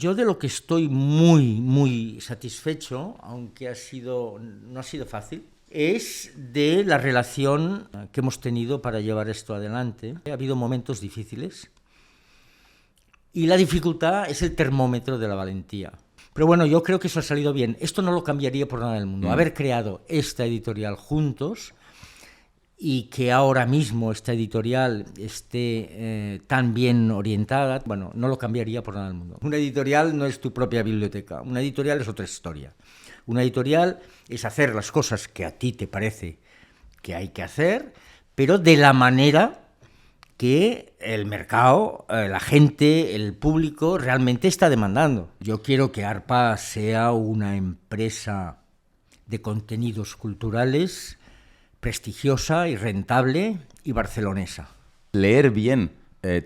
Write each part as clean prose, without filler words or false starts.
yo de lo que estoy muy, muy satisfecho, aunque no ha sido fácil, es de la relación que hemos tenido para llevar esto adelante. Ha habido momentos difíciles y la dificultad es el termómetro de la valentía. Pero bueno, yo creo que eso ha salido bien. Esto no lo cambiaría por nada del mundo. Haber creado esta editorial juntos y que ahora mismo esta editorial esté tan bien orientada, bueno, no lo cambiaría por nada del mundo. Una editorial no es tu propia biblioteca, una editorial es otra historia. Una editorial es hacer las cosas que a ti te parece que hay que hacer, pero de la manera que el mercado, la gente, el público realmente está demandando. Yo quiero que ARPA sea una empresa de contenidos culturales prestigiosa y rentable y barcelonesa. Leer bien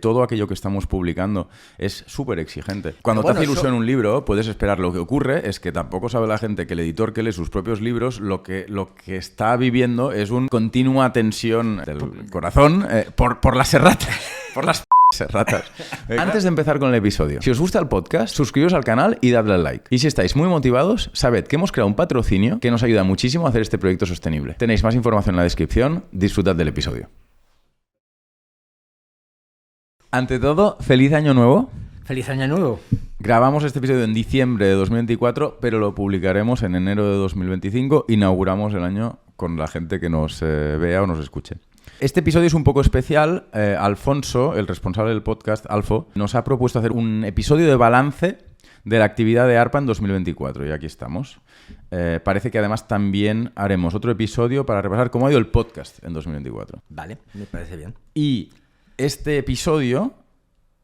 todo aquello que estamos publicando es súper exigente. Cuando te hace ilusión un libro, puedes esperar. Lo que ocurre es que tampoco sabe la gente que el editor que lee sus propios libros lo que está viviendo es una continua tensión del corazón por las erratas. Por las erratas. Antes de empezar con el episodio, si os gusta el podcast, suscribiros al canal y dadle al like. Y si estáis muy motivados, sabed que hemos creado un patrocinio que nos ayuda muchísimo a hacer este proyecto sostenible. Tenéis más información en la descripción. Disfrutad del episodio. Ante todo, ¡feliz año nuevo! ¡Feliz año nuevo! Grabamos este episodio en diciembre de 2024, pero lo publicaremos en enero de 2025. Inauguramos el año con la gente que nos vea o nos escuche. Este episodio es un poco especial. Alfonso, el responsable del podcast, Alfo, nos ha propuesto hacer un episodio de balance de la actividad de ARPA en 2024. Y aquí estamos. Parece que además también haremos otro episodio para repasar cómo ha ido el podcast en 2024. Vale, me parece bien. Y este episodio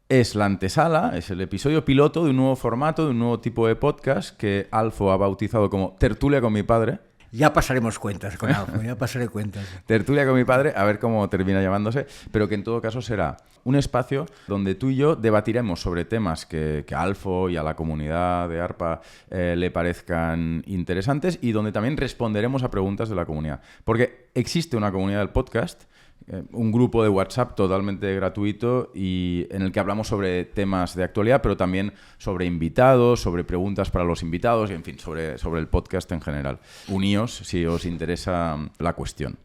es la antesala, es el episodio piloto de un nuevo formato, de un nuevo tipo de podcast que Alfo ha bautizado como Tertulia con mi padre. Ya pasaremos cuentas con Alfo, ya pasaré cuentas. Tertulia con mi padre, a ver cómo termina llamándose, pero que en todo caso será un espacio donde tú y yo debatiremos sobre temas que a Alfo y a la comunidad de ARPA le parezcan interesantes y donde también responderemos a preguntas de la comunidad. Porque existe una comunidad del podcast, un grupo de WhatsApp totalmente gratuito y en el que hablamos sobre temas de actualidad, pero también sobre invitados, sobre preguntas para los invitados y, en fin, sobre el podcast en general. Uníos si os interesa la cuestión.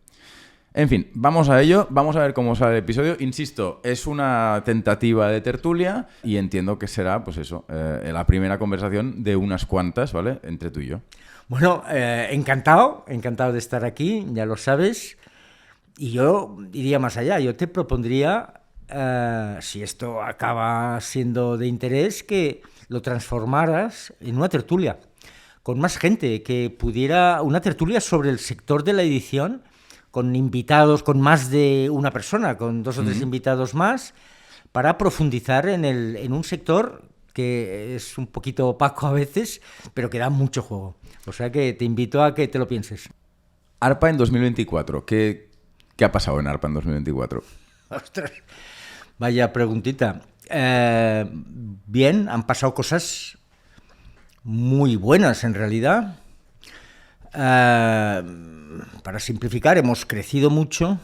En fin, vamos a ello. Vamos a ver cómo sale el episodio. Insisto, es una tentativa de tertulia y entiendo que será, pues eso, la primera conversación de unas cuantas, ¿vale? Entre tú y yo. Bueno, encantado de estar aquí, ya lo sabes. Y yo iría más allá, yo te propondría, si esto acaba siendo de interés, que lo transformaras en una tertulia, con más gente, que pudiera, una tertulia sobre el sector de la edición, con invitados, con más de una persona, con 2 o 3 invitados más, para profundizar en un sector que es un poquito opaco a veces, pero que da mucho juego. O sea que te invito a que te lo pienses. ARPA en 2024, ¿Qué ha pasado en ARPA en 2024? Ostras, vaya preguntita. Bien, han pasado cosas muy buenas en realidad. Para simplificar, hemos crecido mucho,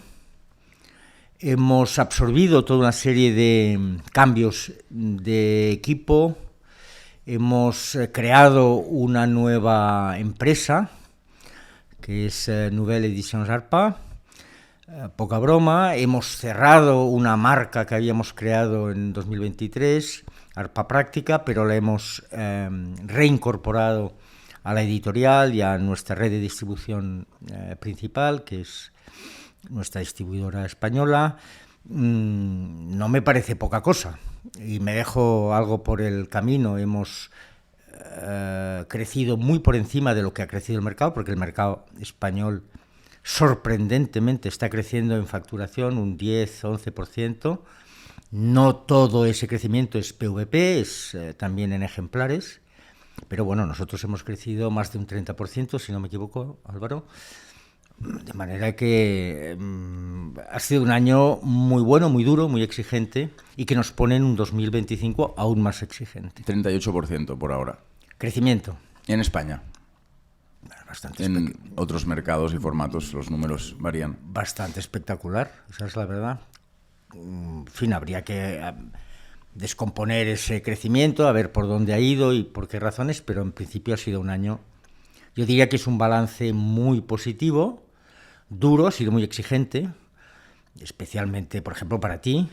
hemos absorbido toda una serie de cambios de equipo, hemos creado una nueva empresa, que es Nouvelle Editions ARPA. Poca broma, hemos cerrado una marca que habíamos creado en 2023, ARPA Práctica, pero la hemos reincorporado a la editorial y a nuestra red de distribución principal, que es nuestra distribuidora española. No me parece poca cosa y me dejo algo por el camino. Hemos crecido muy por encima de lo que ha crecido el mercado, porque el mercado español sorprendentemente está creciendo en facturación un 10-11%. No todo ese crecimiento es PVP, es también en ejemplares, pero bueno, nosotros hemos crecido más de un 30%, si no me equivoco, Álvaro. De manera que ha sido un año muy bueno, muy duro, muy exigente y que nos pone en un 2025 aún más exigente. 38% por ahora. Crecimiento. En España. Bastante en otros mercados y formatos los números varían. Bastante espectacular, esa es la verdad. En fin, habría que descomponer ese crecimiento, a ver por dónde ha ido y por qué razones, pero en principio ha sido un año, yo diría que es un balance muy positivo, duro, ha sido muy exigente, especialmente, por ejemplo, para ti.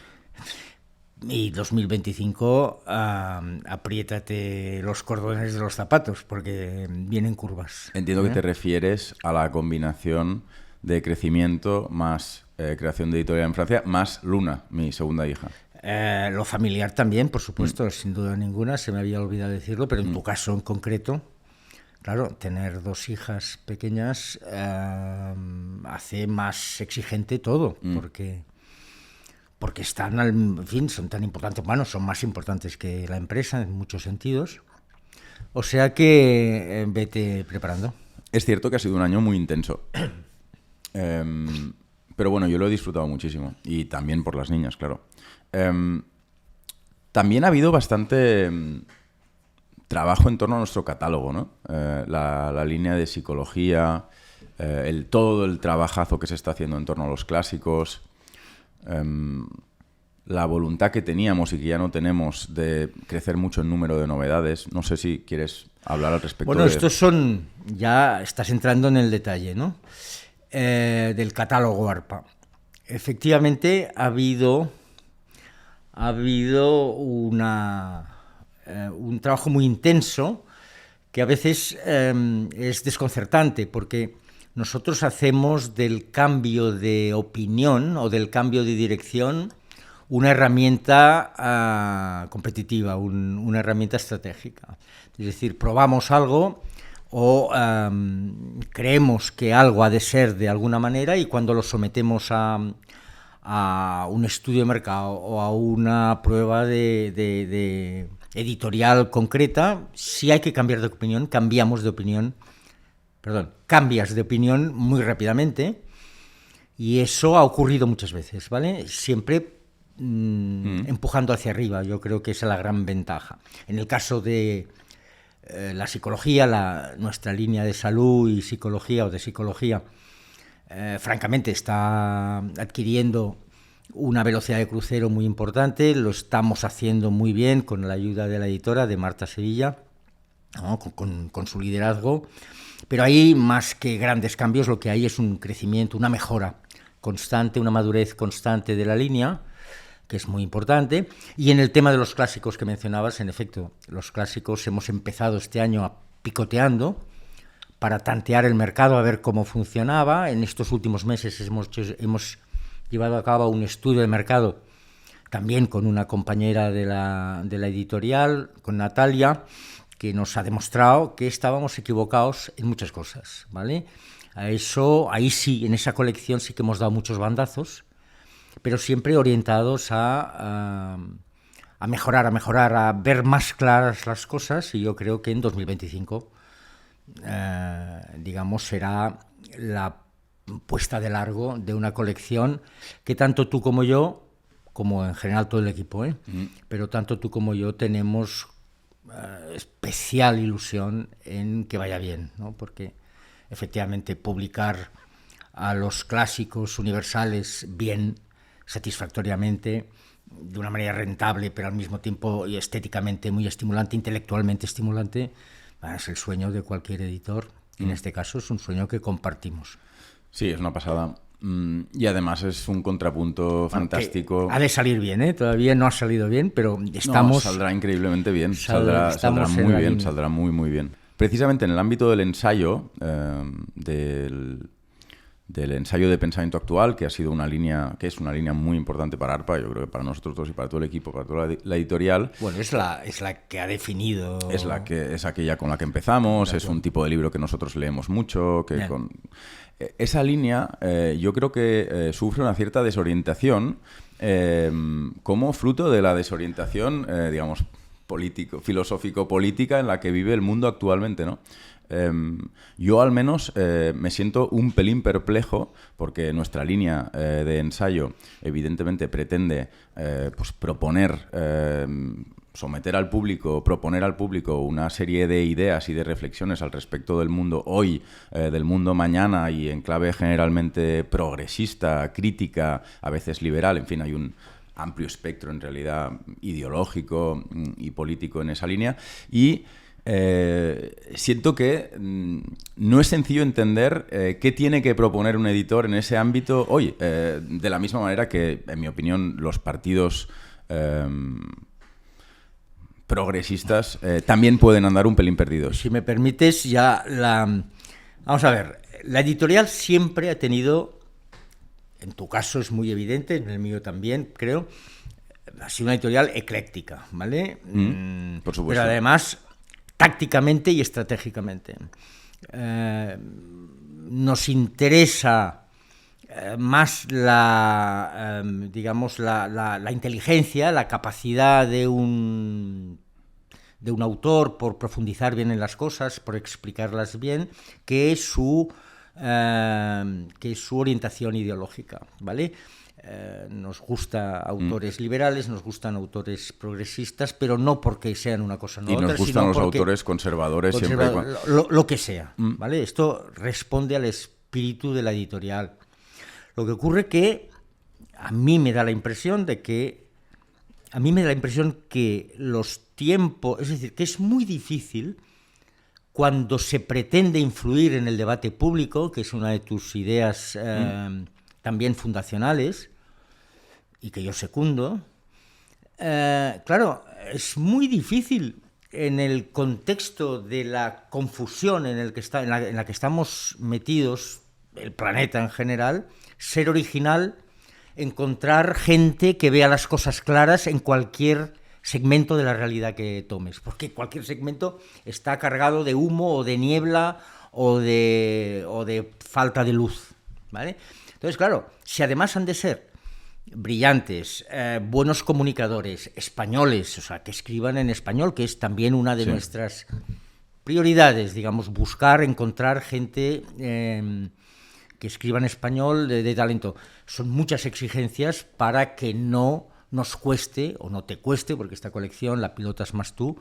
Y 2025, apriétate los cordones de los zapatos, porque vienen curvas. Entiendo que te refieres a la combinación de crecimiento más creación de editorial en Francia, más Luna, mi segunda hija. Lo familiar también, por supuesto, sin duda ninguna, se me había olvidado decirlo, pero en tu caso en concreto, claro, tener 2 hijas pequeñas hace más exigente todo, porque están, en fin, son tan importantes, bueno, son más importantes que la empresa en muchos sentidos. O sea que vete preparando. Es cierto que ha sido un año muy intenso. Pero bueno, yo lo he disfrutado muchísimo. Y también por las niñas, claro. También ha habido bastante trabajo en torno a nuestro catálogo, ¿no? La línea de psicología, todo el trabajazo que se está haciendo en torno a los clásicos, la voluntad que teníamos y que ya no tenemos de crecer mucho en número de novedades. No sé si quieres hablar al respecto. Bueno, estos son, ya estás entrando en el detalle, ¿no? Del catálogo ARPA. Efectivamente ha habido un trabajo muy intenso que a veces es desconcertante, porque nosotros hacemos del cambio de opinión o del cambio de dirección una herramienta competitiva, una herramienta estratégica. Es decir, probamos algo o creemos que algo ha de ser de alguna manera, y cuando lo sometemos a un estudio de mercado o a una prueba de editorial concreta, si hay que cambiar de opinión, cambias de opinión muy rápidamente, y eso ha ocurrido muchas veces, ¿vale? Siempre empujando hacia arriba, yo creo que esa es la gran ventaja. En el caso de la psicología, nuestra línea de salud y psicología o de psicología, francamente está adquiriendo una velocidad de crucero muy importante, lo estamos haciendo muy bien con la ayuda de la editora, de Marta Sevilla, ¿no? con su liderazgo, pero ahí, más que grandes cambios, lo que hay es un crecimiento, una mejora constante, una madurez constante de la línea, que es muy importante. Y en el tema de los clásicos que mencionabas, en efecto, los clásicos hemos empezado este año picoteando para tantear el mercado, a ver cómo funcionaba. En estos últimos meses hemos llevado a cabo un estudio de mercado, también con una compañera de la editorial, con Natalia, que nos ha demostrado que estábamos equivocados en muchas cosas, ¿vale? Ahí sí, en esa colección sí que hemos dado muchos bandazos, pero siempre orientados a mejorar, a ver más claras las cosas, y yo creo que en 2025, digamos, será la puesta de largo de una colección que tanto tú como yo, como en general todo el equipo, pero tanto tú como yo tenemos especial ilusión en que vaya bien, ¿no? Porque efectivamente publicar a los clásicos universales bien, satisfactoriamente, de una manera rentable, pero al mismo tiempo y estéticamente muy estimulante, intelectualmente estimulante, es el sueño de cualquier editor. En este caso es un sueño que compartimos. Sí, es una pasada. Y además es un contrapunto fantástico. Ha de salir bien, ¿eh? Todavía no ha salido bien, pero estamos... No, saldrá increíblemente bien. Saldrá muy bien, saldrá muy, muy bien. Precisamente en el ámbito del ensayo, del ensayo de pensamiento actual, que es una línea muy importante para ARPA, yo creo que para nosotros todos y para todo el equipo, para toda la editorial. Bueno, es la que ha definido... Es aquella con la que empezamos, claro. Es un tipo de libro que nosotros leemos mucho, que esa línea yo creo que sufre una cierta desorientación como fruto de la desorientación, digamos, filosófico-política en la que vive el mundo actualmente, ¿no? Yo al menos me siento un pelín perplejo porque nuestra línea de ensayo evidentemente pretende pues proponer, proponer al público una serie de ideas y de reflexiones al respecto del mundo hoy, del mundo mañana, y en clave generalmente progresista, crítica, a veces liberal, en fin, amplio espectro, en realidad, ideológico y político en esa línea. Y siento que no es sencillo entender qué tiene que proponer un editor en ese ámbito hoy, de la misma manera que, en mi opinión, los partidos progresistas también pueden andar un pelín perdidos. Si me permites, vamos a ver, la editorial siempre ha tenido, en tu caso es muy evidente, en el mío también, creo, ha sido una editorial ecléctica, ¿vale? Por supuesto. Pero además, tácticamente y estratégicamente. Nos interesa más digamos, la inteligencia, la capacidad de un autor por profundizar bien en las cosas, por explicarlas bien, que su orientación ideológica, ¿vale? Nos gusta autores liberales, nos gustan autores progresistas, pero no porque sean una cosa o otra. Y nos gustan los autores conservadores siempre. Lo que sea, ¿vale? Esto responde al espíritu de la editorial. Lo que ocurre que a mí me da la impresión que los tiempos, es decir, que es muy difícil cuando se pretende influir en el debate público, que es una de tus ideas también fundacionales, y que yo secundo, claro, es muy difícil en el contexto de la confusión en la que estamos metidos, el planeta en general, ser original, encontrar gente que vea las cosas claras en cualquier segmento de la realidad que tomes, porque cualquier segmento está cargado de humo o de niebla o de falta de luz, ¿vale? Entonces, claro, si además han de ser brillantes, buenos comunicadores, españoles, o sea, que escriban en español, que es también una de nuestras prioridades, digamos, encontrar gente que escriba en español de talento. Son muchas exigencias para que no nos cueste, o no te cueste, porque esta colección la pilotas más tú,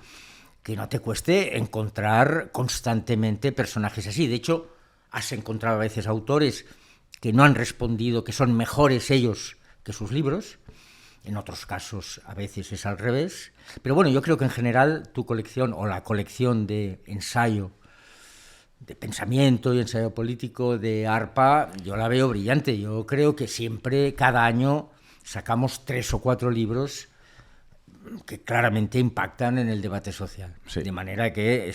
que no te cueste encontrar constantemente personajes así. De hecho, has encontrado a veces autores que no han respondido, que son mejores ellos que sus libros. En otros casos, a veces es al revés. Pero bueno, yo creo que en general tu colección, o la colección de ensayo, de pensamiento y ensayo político de ARPA, yo la veo brillante. Yo creo que siempre, cada año, sacamos 3 o 4 libros que claramente impactan en el debate social. Sí. De manera que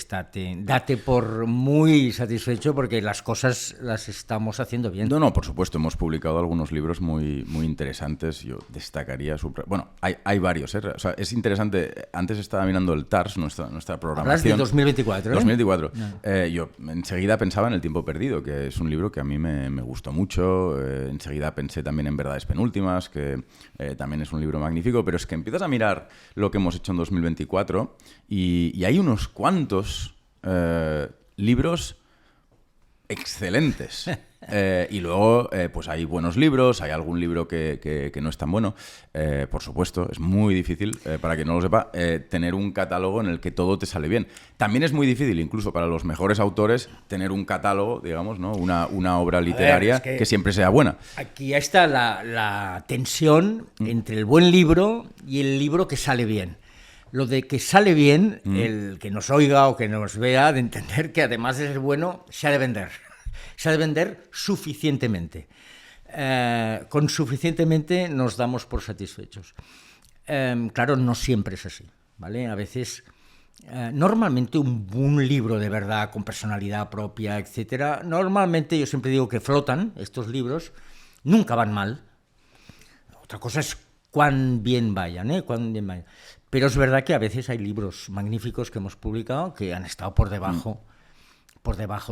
date por muy satisfecho porque las cosas las estamos haciendo bien. No, por supuesto, hemos publicado algunos libros muy muy interesantes. Yo destacaría bueno, hay varios, ¿eh? O sea, es interesante. Antes estaba mirando el TARS, nuestra programación. Hablas de 2024, ¿eh? 2024. No. Yo enseguida pensaba en El tiempo perdido, que es un libro que a mí me gustó mucho. Enseguida pensé también en Verdades penúltimas, que también es un libro magnífico, pero es que empiezas a mirar lo que hemos hecho en 2024 y hay unos cuantos libros excelentes. Y luego, pues hay buenos libros, hay algún libro que no es tan bueno. Por supuesto, es muy difícil, para quien no lo sepa, tener un catálogo en el que todo te sale bien. También es muy difícil, incluso para los mejores autores, tener un catálogo, digamos, ¿no? Una obra literaria que siempre sea buena. Aquí está la tensión entre el buen libro y el libro que sale bien. Lo de que sale bien, el que nos oiga o que nos vea, de entender que además de ser bueno, se ha de vender. Se ha de vender suficientemente. Con suficientemente nos damos por satisfechos. Claro, no siempre es así, ¿vale? A veces, normalmente un libro de verdad, con personalidad propia, etcétera, normalmente yo siempre digo que flotan estos libros, nunca van mal. Otra cosa es cuán bien vayan, cuán bien vayan. Pero es verdad que a veces hay libros magníficos que hemos publicado que han estado por debajo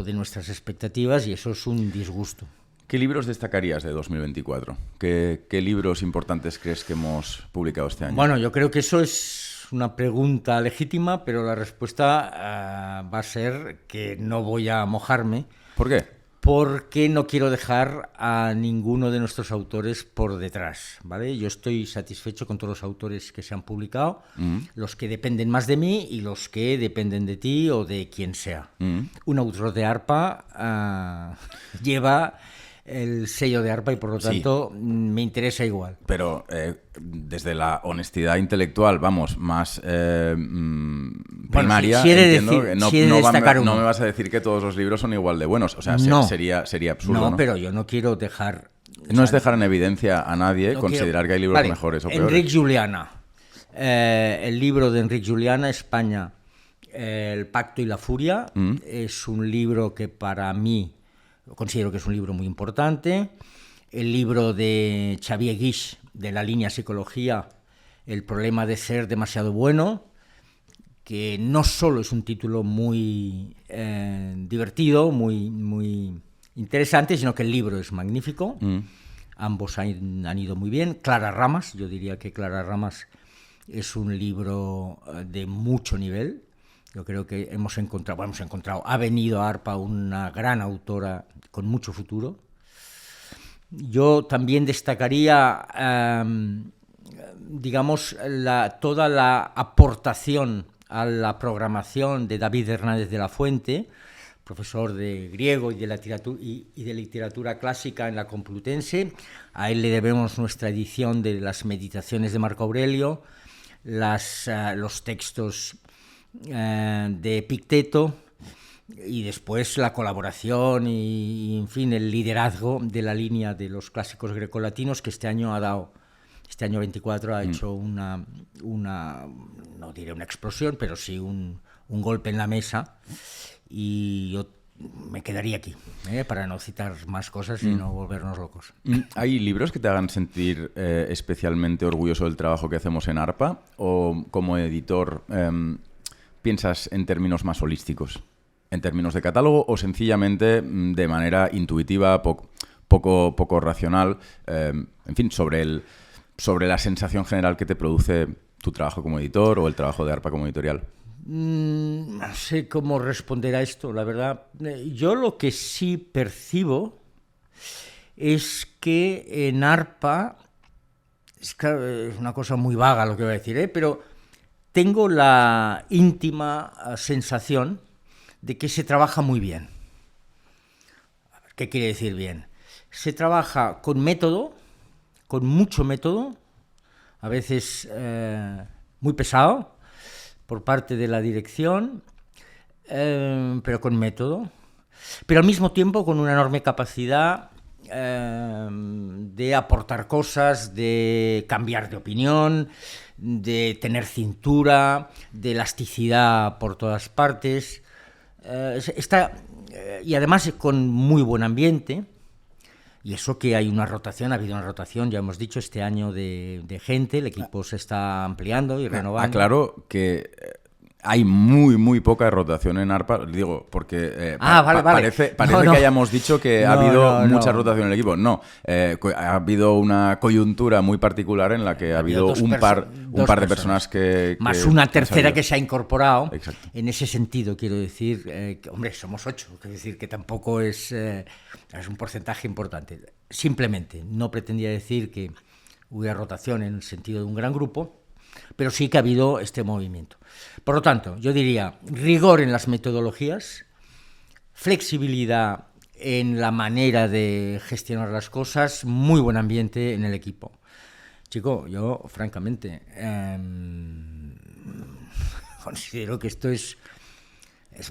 de nuestras expectativas, y eso es un disgusto. ¿Qué libros destacarías de 2024? ¿Qué libros importantes crees que hemos publicado este año? Bueno, yo creo que eso es una pregunta legítima, pero la respuesta va a ser que no voy a mojarme. ¿Por qué? Porque no quiero dejar a ninguno de nuestros autores por detrás, ¿vale? Yo estoy satisfecho con todos los autores que se han publicado, los que dependen más de mí y los que dependen de ti o de quien sea. Un autor de ARPA lleva el sello de ARPA y por lo tanto me interesa igual. Pero desde la honestidad intelectual, vamos, más primaria, entiendo que no me vas a decir que todos los libros son igual de buenos. O sea, sería absurdo, ¿no? No, pero yo no quiero dejar... No es dejar en evidencia a nadie considerar que hay libros mejores o peores. Enric Juliana, el libro de Enric Juliana, España, El Pacto y la Furia, es un libro que para mí considero que es un libro muy importante. El libro de Xavier Guix, de la línea Psicología, El problema de ser demasiado bueno, que no solo es un título muy divertido, muy interesante, sino que el libro es magnífico. Ambos han ido muy bien. Clara Ramas, yo diría que Clara Ramas es un libro de mucho nivel. Yo creo que hemos encontrado, ha venido a ARPA una gran autora con mucho futuro. Yo también destacaría, digamos, toda la aportación a la programación de David Hernández de la Fuente, profesor de griego y de literatura clásica en la Complutense. A él le debemos nuestra edición de las Meditaciones de Marco Aurelio, los textos de Epicteto, y después la colaboración y, en fin, el liderazgo de la línea de los clásicos grecolatinos, que este año 24 ha hecho una no diré una explosión, pero sí un golpe en la mesa, y yo me quedaría aquí, para no citar más cosas y no volvernos locos. ¿Hay libros que te hagan sentir especialmente orgulloso del trabajo que hacemos en ARPA, o como editor piensas en términos más holísticos? ¿En términos de catálogo o sencillamente de manera intuitiva, poco racional? En fin, sobre la sensación general que te produce tu trabajo como editor o el trabajo de ARPA como editorial. No sé cómo responder a esto, la verdad. Yo lo que sí percibo es que en ARPA, es una cosa muy vaga lo que voy a decir, pero tengo la íntima sensación de que se trabaja muy bien. ¿Qué quiere decir bien? Se trabaja con método, con mucho método, a veces muy pesado, por parte de la dirección, pero con método, pero al mismo tiempo con una enorme capacidad de aportar cosas, de cambiar de opinión, de tener cintura, de elasticidad por todas partes. Y además con muy buen ambiente, y eso que hay una rotación, ha habido una rotación, ya hemos dicho, este año de gente, el equipo se está ampliando y renovando. Aclaro que hay muy poca rotación en ARPA, digo, porque vale. parece que hayamos dicho que ha habido mucha rotación en el equipo. No, ha habido una coyuntura muy particular en la que ha habido un par de personas que... Más una tercera que se ha incorporado. Exacto. En ese sentido, quiero decir, hombre, somos 8, quiero decir que tampoco es un porcentaje importante. Simplemente, no pretendía decir que hubiera rotación en el sentido de un gran grupo, pero sí que ha habido este movimiento. Por lo tanto, yo diría rigor en las metodologías, flexibilidad en la manera de gestionar las cosas, muy buen ambiente en el equipo. Chico, yo francamente considero que esto es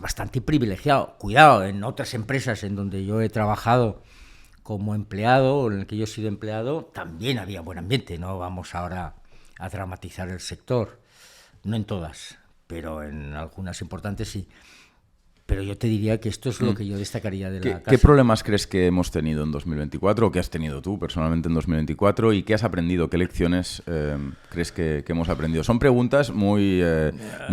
bastante privilegiado. Cuidado, en otras empresas en donde yo he trabajado como empleado, o en el que yo he sido empleado, también había buen ambiente. No vamos ahora a dramatizar el sector, no en todas, pero en algunas importantes sí. Pero yo te diría que esto es lo que yo destacaría de la casa. ¿Qué problemas crees que hemos tenido en 2024, o que has tenido tú personalmente en 2024, y qué has aprendido? ¿Qué lecciones crees que hemos aprendido? Son preguntas muy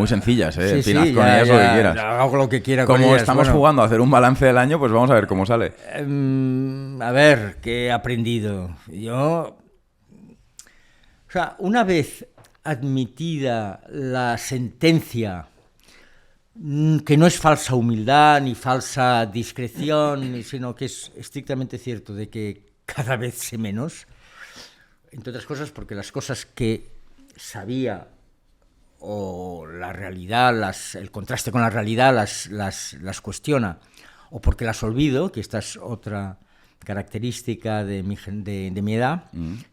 sencillas, Sí, en fin, haz con ellas lo que quieras. Hago lo que quiera como con ellas. Estamos jugando a hacer un balance del año, pues vamos a ver cómo sale. A ver, ¿qué he aprendido? O sea, una vez admitida la sentencia, que no es falsa humildad ni falsa discreción, sino que es estrictamente cierto de que cada vez sé menos, entre otras cosas porque las cosas que sabía o la realidad, el contraste con la realidad las cuestiona, o porque las olvido, que esta es otra característica de mi edad,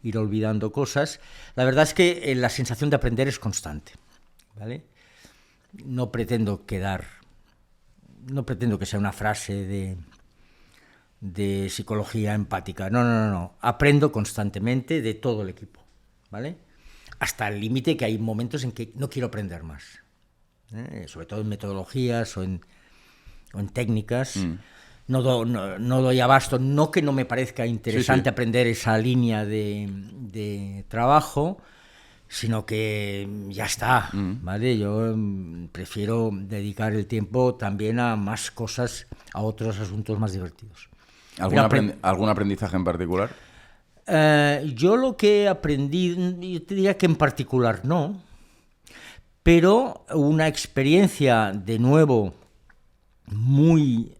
ir olvidando cosas. La verdad es que la sensación de aprender es constante, ¿vale? No pretendo que sea una frase de psicología empática. No. Aprendo constantemente de todo el equipo, ¿vale? Hasta el límite que hay momentos en que no quiero aprender más, sobre todo en metodologías o en técnicas. No doy abasto, no que no me parezca interesante aprender esa línea de trabajo, sino que ya está, ¿vale? Yo prefiero dedicar el tiempo también a más cosas, a otros asuntos más divertidos. ¿Algún aprendizaje en particular? Yo lo que he aprendido, yo te diría que en particular no, pero una experiencia de nuevo muy...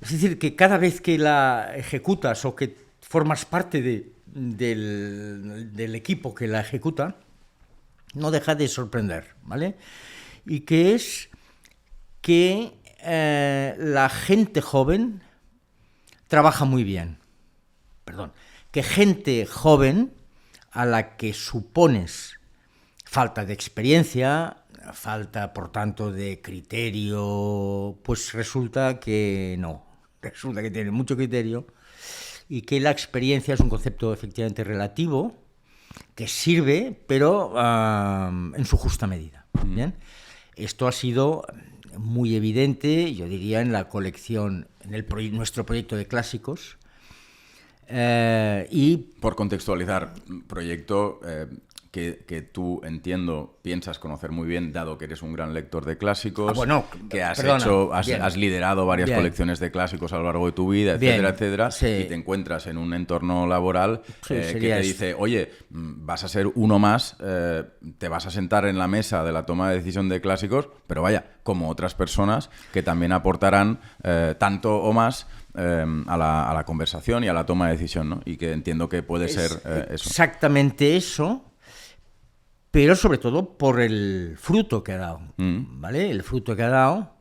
es decir, que cada vez que la ejecutas o que formas parte del equipo que la ejecuta, no deja de sorprender, ¿vale? Y que es que la gente joven trabaja muy bien. Que gente joven a la que supones falta de experiencia, falta, por tanto, de criterio, pues resulta que no. Resulta que tiene mucho criterio y que la experiencia es un concepto efectivamente relativo que sirve, pero en su justa medida. ¿Bien? Esto ha sido muy evidente, yo diría, en la colección, en nuestro proyecto de clásicos. Y por contextualizar, proyecto que tú, entiendo, piensas conocer muy bien, dado que eres un gran lector de clásicos, que has liderado varias colecciones de clásicos a lo largo de tu vida, etcétera, y te encuentras en un entorno laboral que te dice, oye, vas a ser uno más, te vas a sentar en la mesa de la toma de decisión de clásicos, pero vaya, como otras personas que también aportarán tanto o más a la conversación y a la toma de decisión, ¿no? Y que entiendo que puede ser eso. Exactamente eso, pero sobre todo por el fruto que ha dado, ¿vale? El fruto que ha dado,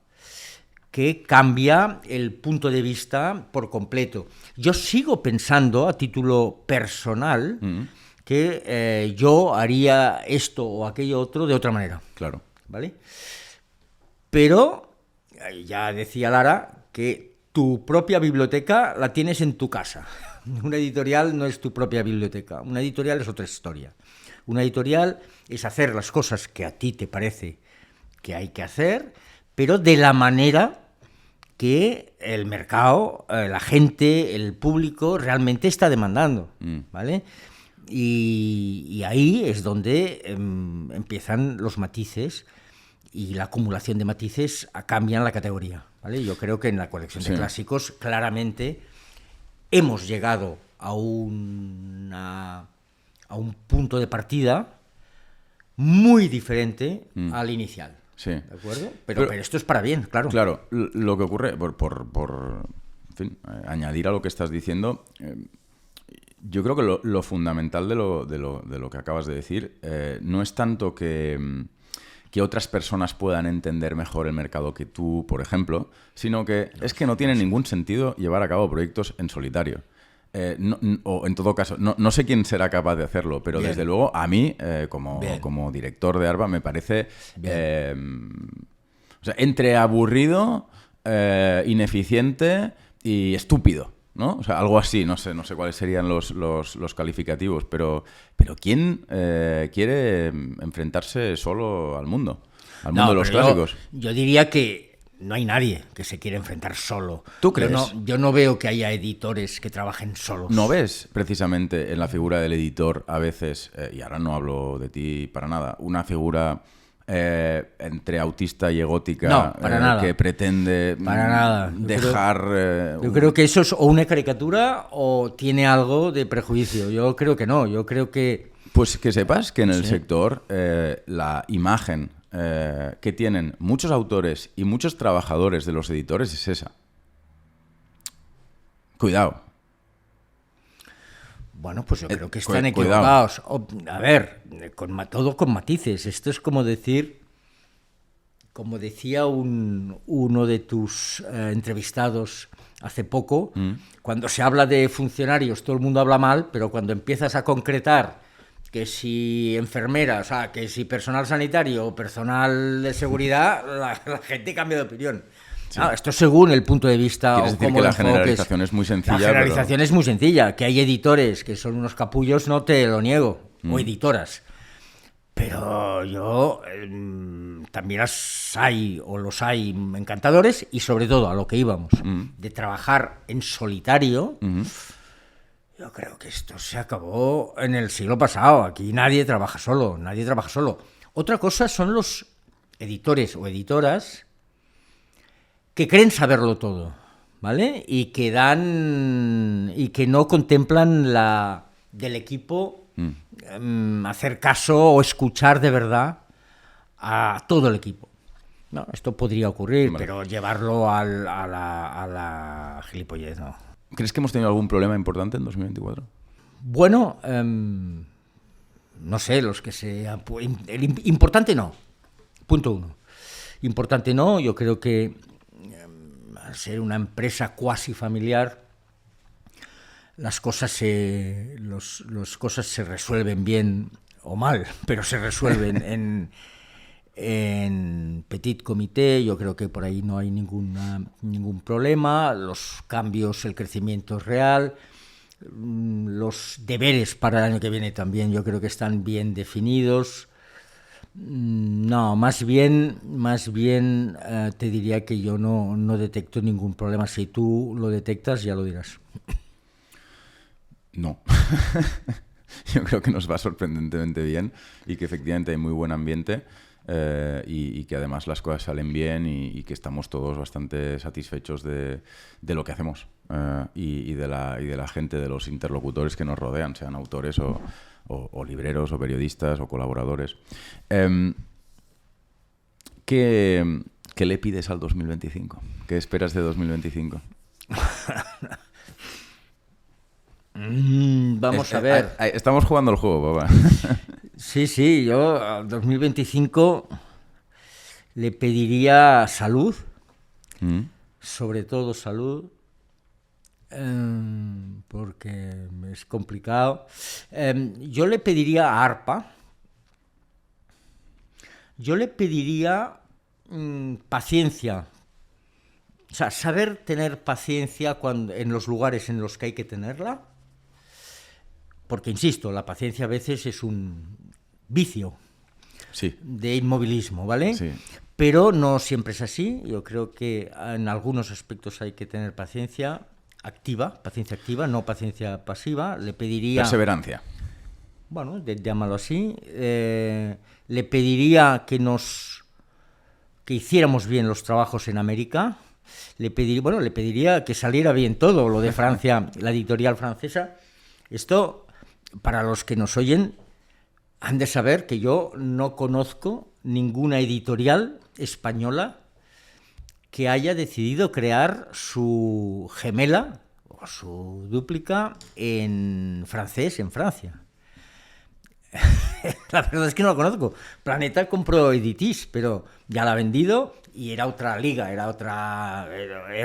que cambia el punto de vista por completo. Yo sigo pensando, a título personal, que yo haría esto o aquello otro de otra manera. Claro. ¿Vale? Pero, ya decía Lara, que tu propia biblioteca la tienes en tu casa. Una editorial no es tu propia biblioteca. Una editorial es otra historia. Una editorial es hacer las cosas que a ti te parece que hay que hacer, pero de la manera que el mercado, la gente, el público realmente está demandando, ¿vale? Y ahí es donde empiezan los matices y la acumulación de matices cambian la categoría, ¿vale? Yo creo que en la colección de clásicos claramente hemos llegado a un punto de partida muy diferente al inicial. Sí. ¿De acuerdo? Pero esto es para bien, claro. Claro, lo que ocurre, por en fin, añadir a lo que estás diciendo, yo creo que lo fundamental de lo que acabas de decir no es tanto que otras personas puedan entender mejor el mercado que tú, por ejemplo, sino que es que no tiene ningún sentido llevar a cabo proyectos en solitario. O en todo caso, no sé quién será capaz de hacerlo, pero desde luego a mí, como director de ARPA, me parece o sea, entre aburrido, ineficiente y estúpido, ¿no? O sea, algo así, no sé cuáles serían los calificativos, pero ¿quién quiere enfrentarse solo al mundo de los clásicos? Yo diría que no hay nadie que se quiera enfrentar solo. ¿Tú crees? Yo no veo que haya editores que trabajen solos. ¿No ves precisamente en la figura del editor a veces, y ahora no hablo de ti para nada, una figura entre autista y egótica que pretende dejar... Yo creo que eso es o una caricatura o tiene algo de prejuicio. Yo creo que no. Yo creo que... Pues que sepas que en el sector la imagen que tienen muchos autores y muchos trabajadores de los editores es esa. Cuidado. Bueno, pues yo creo que están equivocados. A ver, todo con matices. Esto es como decir, como decía uno de tus entrevistados hace poco, cuando se habla de funcionarios todo el mundo habla mal, pero cuando empiezas a concretar que si enfermeras, que si personal sanitario o personal de seguridad, la gente cambia de opinión. Sí. Esto según el punto de vista. ¿Quieres decir que la generalización es muy sencilla? La generalización es muy sencilla. Que hay editores que son unos capullos, no te lo niego. O editoras. Pero yo también los hay encantadores, y sobre todo a lo que íbamos, de trabajar en solitario. Yo creo que esto se acabó en el siglo pasado. Aquí nadie trabaja solo. Otra cosa son los editores o editoras que creen saberlo todo, ¿vale? Y que no contemplan del equipo hacer caso o escuchar de verdad a todo el equipo. No, esto podría ocurrir, vale, pero llevarlo a la gilipollez, no. ¿Crees que hemos tenido algún problema importante en 2024? Bueno, no sé, los que sea... Importante no. Punto 1. Importante no, yo creo que al ser una empresa cuasi familiar, las cosas se resuelven bien o mal, pero se resuelven en petit comité. Yo creo que por ahí no hay ningún problema. Los cambios, el crecimiento es real. Los deberes para el año que viene también yo creo que están bien definidos. No, más bien te diría que yo no detecto ningún problema. Si tú lo detectas, ya lo dirás. No. Yo creo que nos va sorprendentemente bien y que efectivamente hay muy buen ambiente, y que además las cosas salen bien y que estamos todos bastante satisfechos de lo que hacemos, y de la gente, de los interlocutores que nos rodean, sean autores o libreros o periodistas o colaboradores. ¿Qué le pides al 2025? ¿Qué esperas de 2025? Vamos a ver. Estamos jugando el juego, papá. Sí, yo al 2025 le pediría salud, sobre todo salud, porque es complicado. Yo le pediría a ARPA, yo le pediría paciencia, o sea, saber tener paciencia en los lugares en los que hay que tenerla. Porque, insisto, la paciencia a veces es un vicio, sí, de inmovilismo, ¿vale? Sí. Pero no siempre es así. Yo creo que en algunos aspectos hay que tener paciencia activa, no paciencia pasiva. Le pediría... Perseverancia. Bueno, llámalo así. Le pediría que hiciéramos bien los trabajos en América. Le pediría que saliera bien todo, lo de Francia, la editorial francesa. Esto... Para los que nos oyen, han de saber que yo no conozco ninguna editorial española que haya decidido crear su gemela o su dúplica en francés en Francia. La verdad es que no lo conozco. Planeta compró Editis, pero ya la ha vendido y era otra liga, era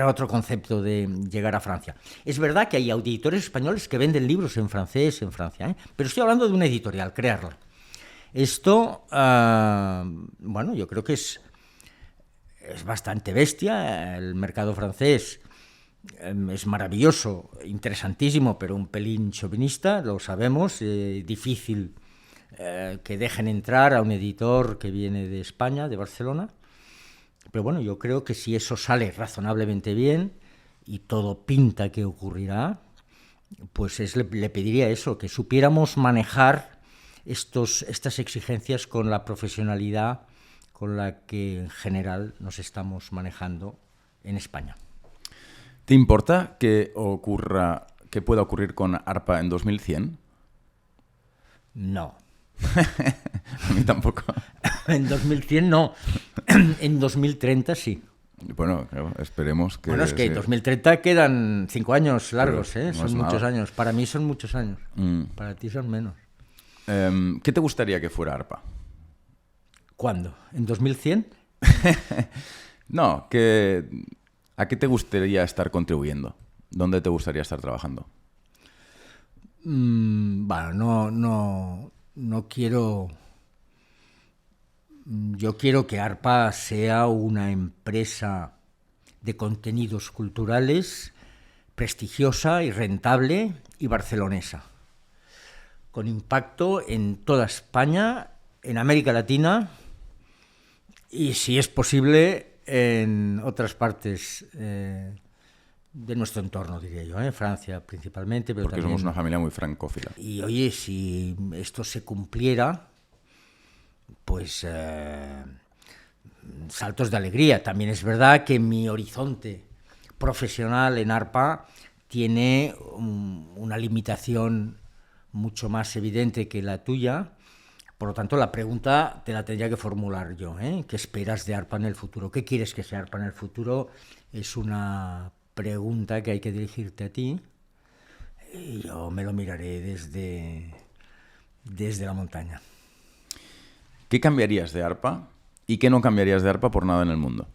otro concepto de llegar a Francia. Es verdad que hay editores españoles que venden libros en francés en Francia, pero estoy hablando de una editorial, crearla. Esto, yo creo que es bastante bestia. El mercado francés es maravilloso, interesantísimo, pero un pelín chauvinista, lo sabemos, difícil que dejen entrar a un editor que viene de España, de Barcelona. Pero bueno, yo creo que si eso sale razonablemente bien y todo pinta que ocurrirá, pues le pediría eso, que supiéramos manejar estas exigencias con la profesionalidad con la que en general nos estamos manejando en España. ¿Te importa que pueda ocurrir con ARPA en 2100? No. A mí tampoco. En 2100 no. En 2030 sí. Bueno, esperemos que... Bueno, es que en 2030 quedan 5 años largos, son muchos años. Para mí son muchos años. Para ti son menos. ¿Qué te gustaría que fuera ARPA? ¿Cuándo? ¿En 2100? No, que ¿A qué te gustaría estar contribuyendo? ¿Dónde te gustaría estar trabajando? Bueno, no quiero... Yo quiero que ARPA sea una empresa de contenidos culturales prestigiosa y rentable y barcelonesa, con impacto en toda España, en América Latina y, si es posible, en otras partes de nuestro entorno, diría yo, Francia principalmente. Pero porque también... somos una familia muy francófila. Y oye, si esto se cumpliera, pues saltos de alegría. También es verdad que mi horizonte profesional en ARPA tiene una limitación mucho más evidente que la tuya. Por lo tanto, la pregunta te la tendría que formular yo, ¿Qué esperas de ARPA en el futuro? ¿Qué quieres que sea ARPA en el futuro? Es una pregunta que hay que dirigirte a ti y yo me lo miraré desde la montaña. ¿Qué cambiarías de ARPA y qué no cambiarías de ARPA por nada en el mundo?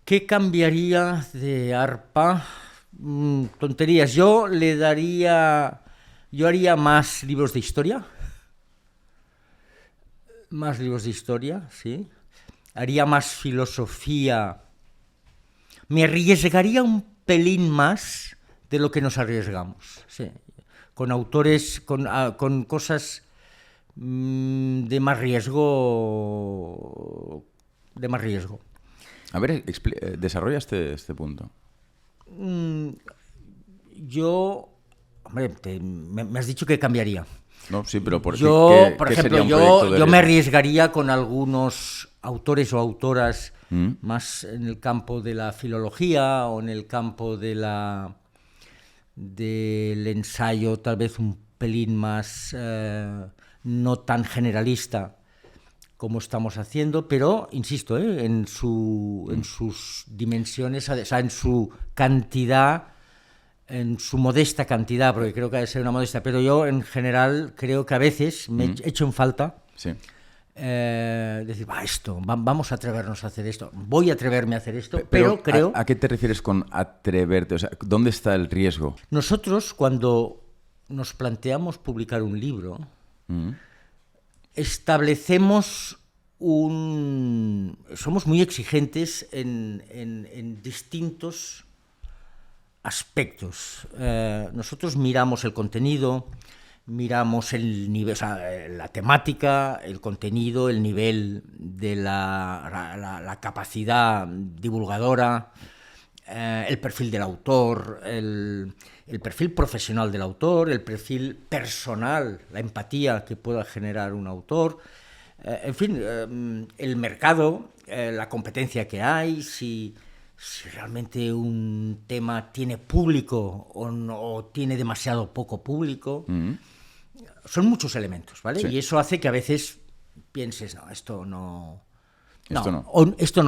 ¿Qué cambiaría de ARPA? Tonterías. Yo haría más libros de historia. Más libros de historia, sí. Haría más filosofía. Me arriesgaría un pelín más de lo que nos arriesgamos, sí. Con autores, con cosas de más riesgo. A ver, desarrolla este punto. Hombre, me has dicho que cambiaría. No, sí, pero ¿por qué? Por ¿qué ejemplo, sería un proyecto de yo me arriesgaría con algunos autores o autoras más en el campo de la filología o en el campo del ensayo, tal vez un pelín más no tan generalista como estamos haciendo, pero, insisto, en sus dimensiones, o sea, en su cantidad, en su modesta cantidad, porque creo que ha de ser una modesta, pero yo en general creo que a veces me echo en falta decir, vamos a atrevernos a hacer esto, voy a atreverme a hacer esto, pero creo... ¿A qué te refieres con atreverte? O sea, ¿dónde está el riesgo? Nosotros, cuando nos planteamos publicar un libro, establecemos somos muy exigentes en distintos aspectos. Nosotros miramos el contenido, miramos el nivel, o sea, la temática, el contenido, el nivel de la capacidad divulgadora, el perfil del autor, el perfil profesional del autor, el perfil personal, la empatía que pueda generar un autor, en fin, el mercado, la competencia que hay, si realmente un tema tiene público o tiene demasiado poco público. Son muchos elementos, ¿vale? Sí. Y eso hace que a veces pienses, esto no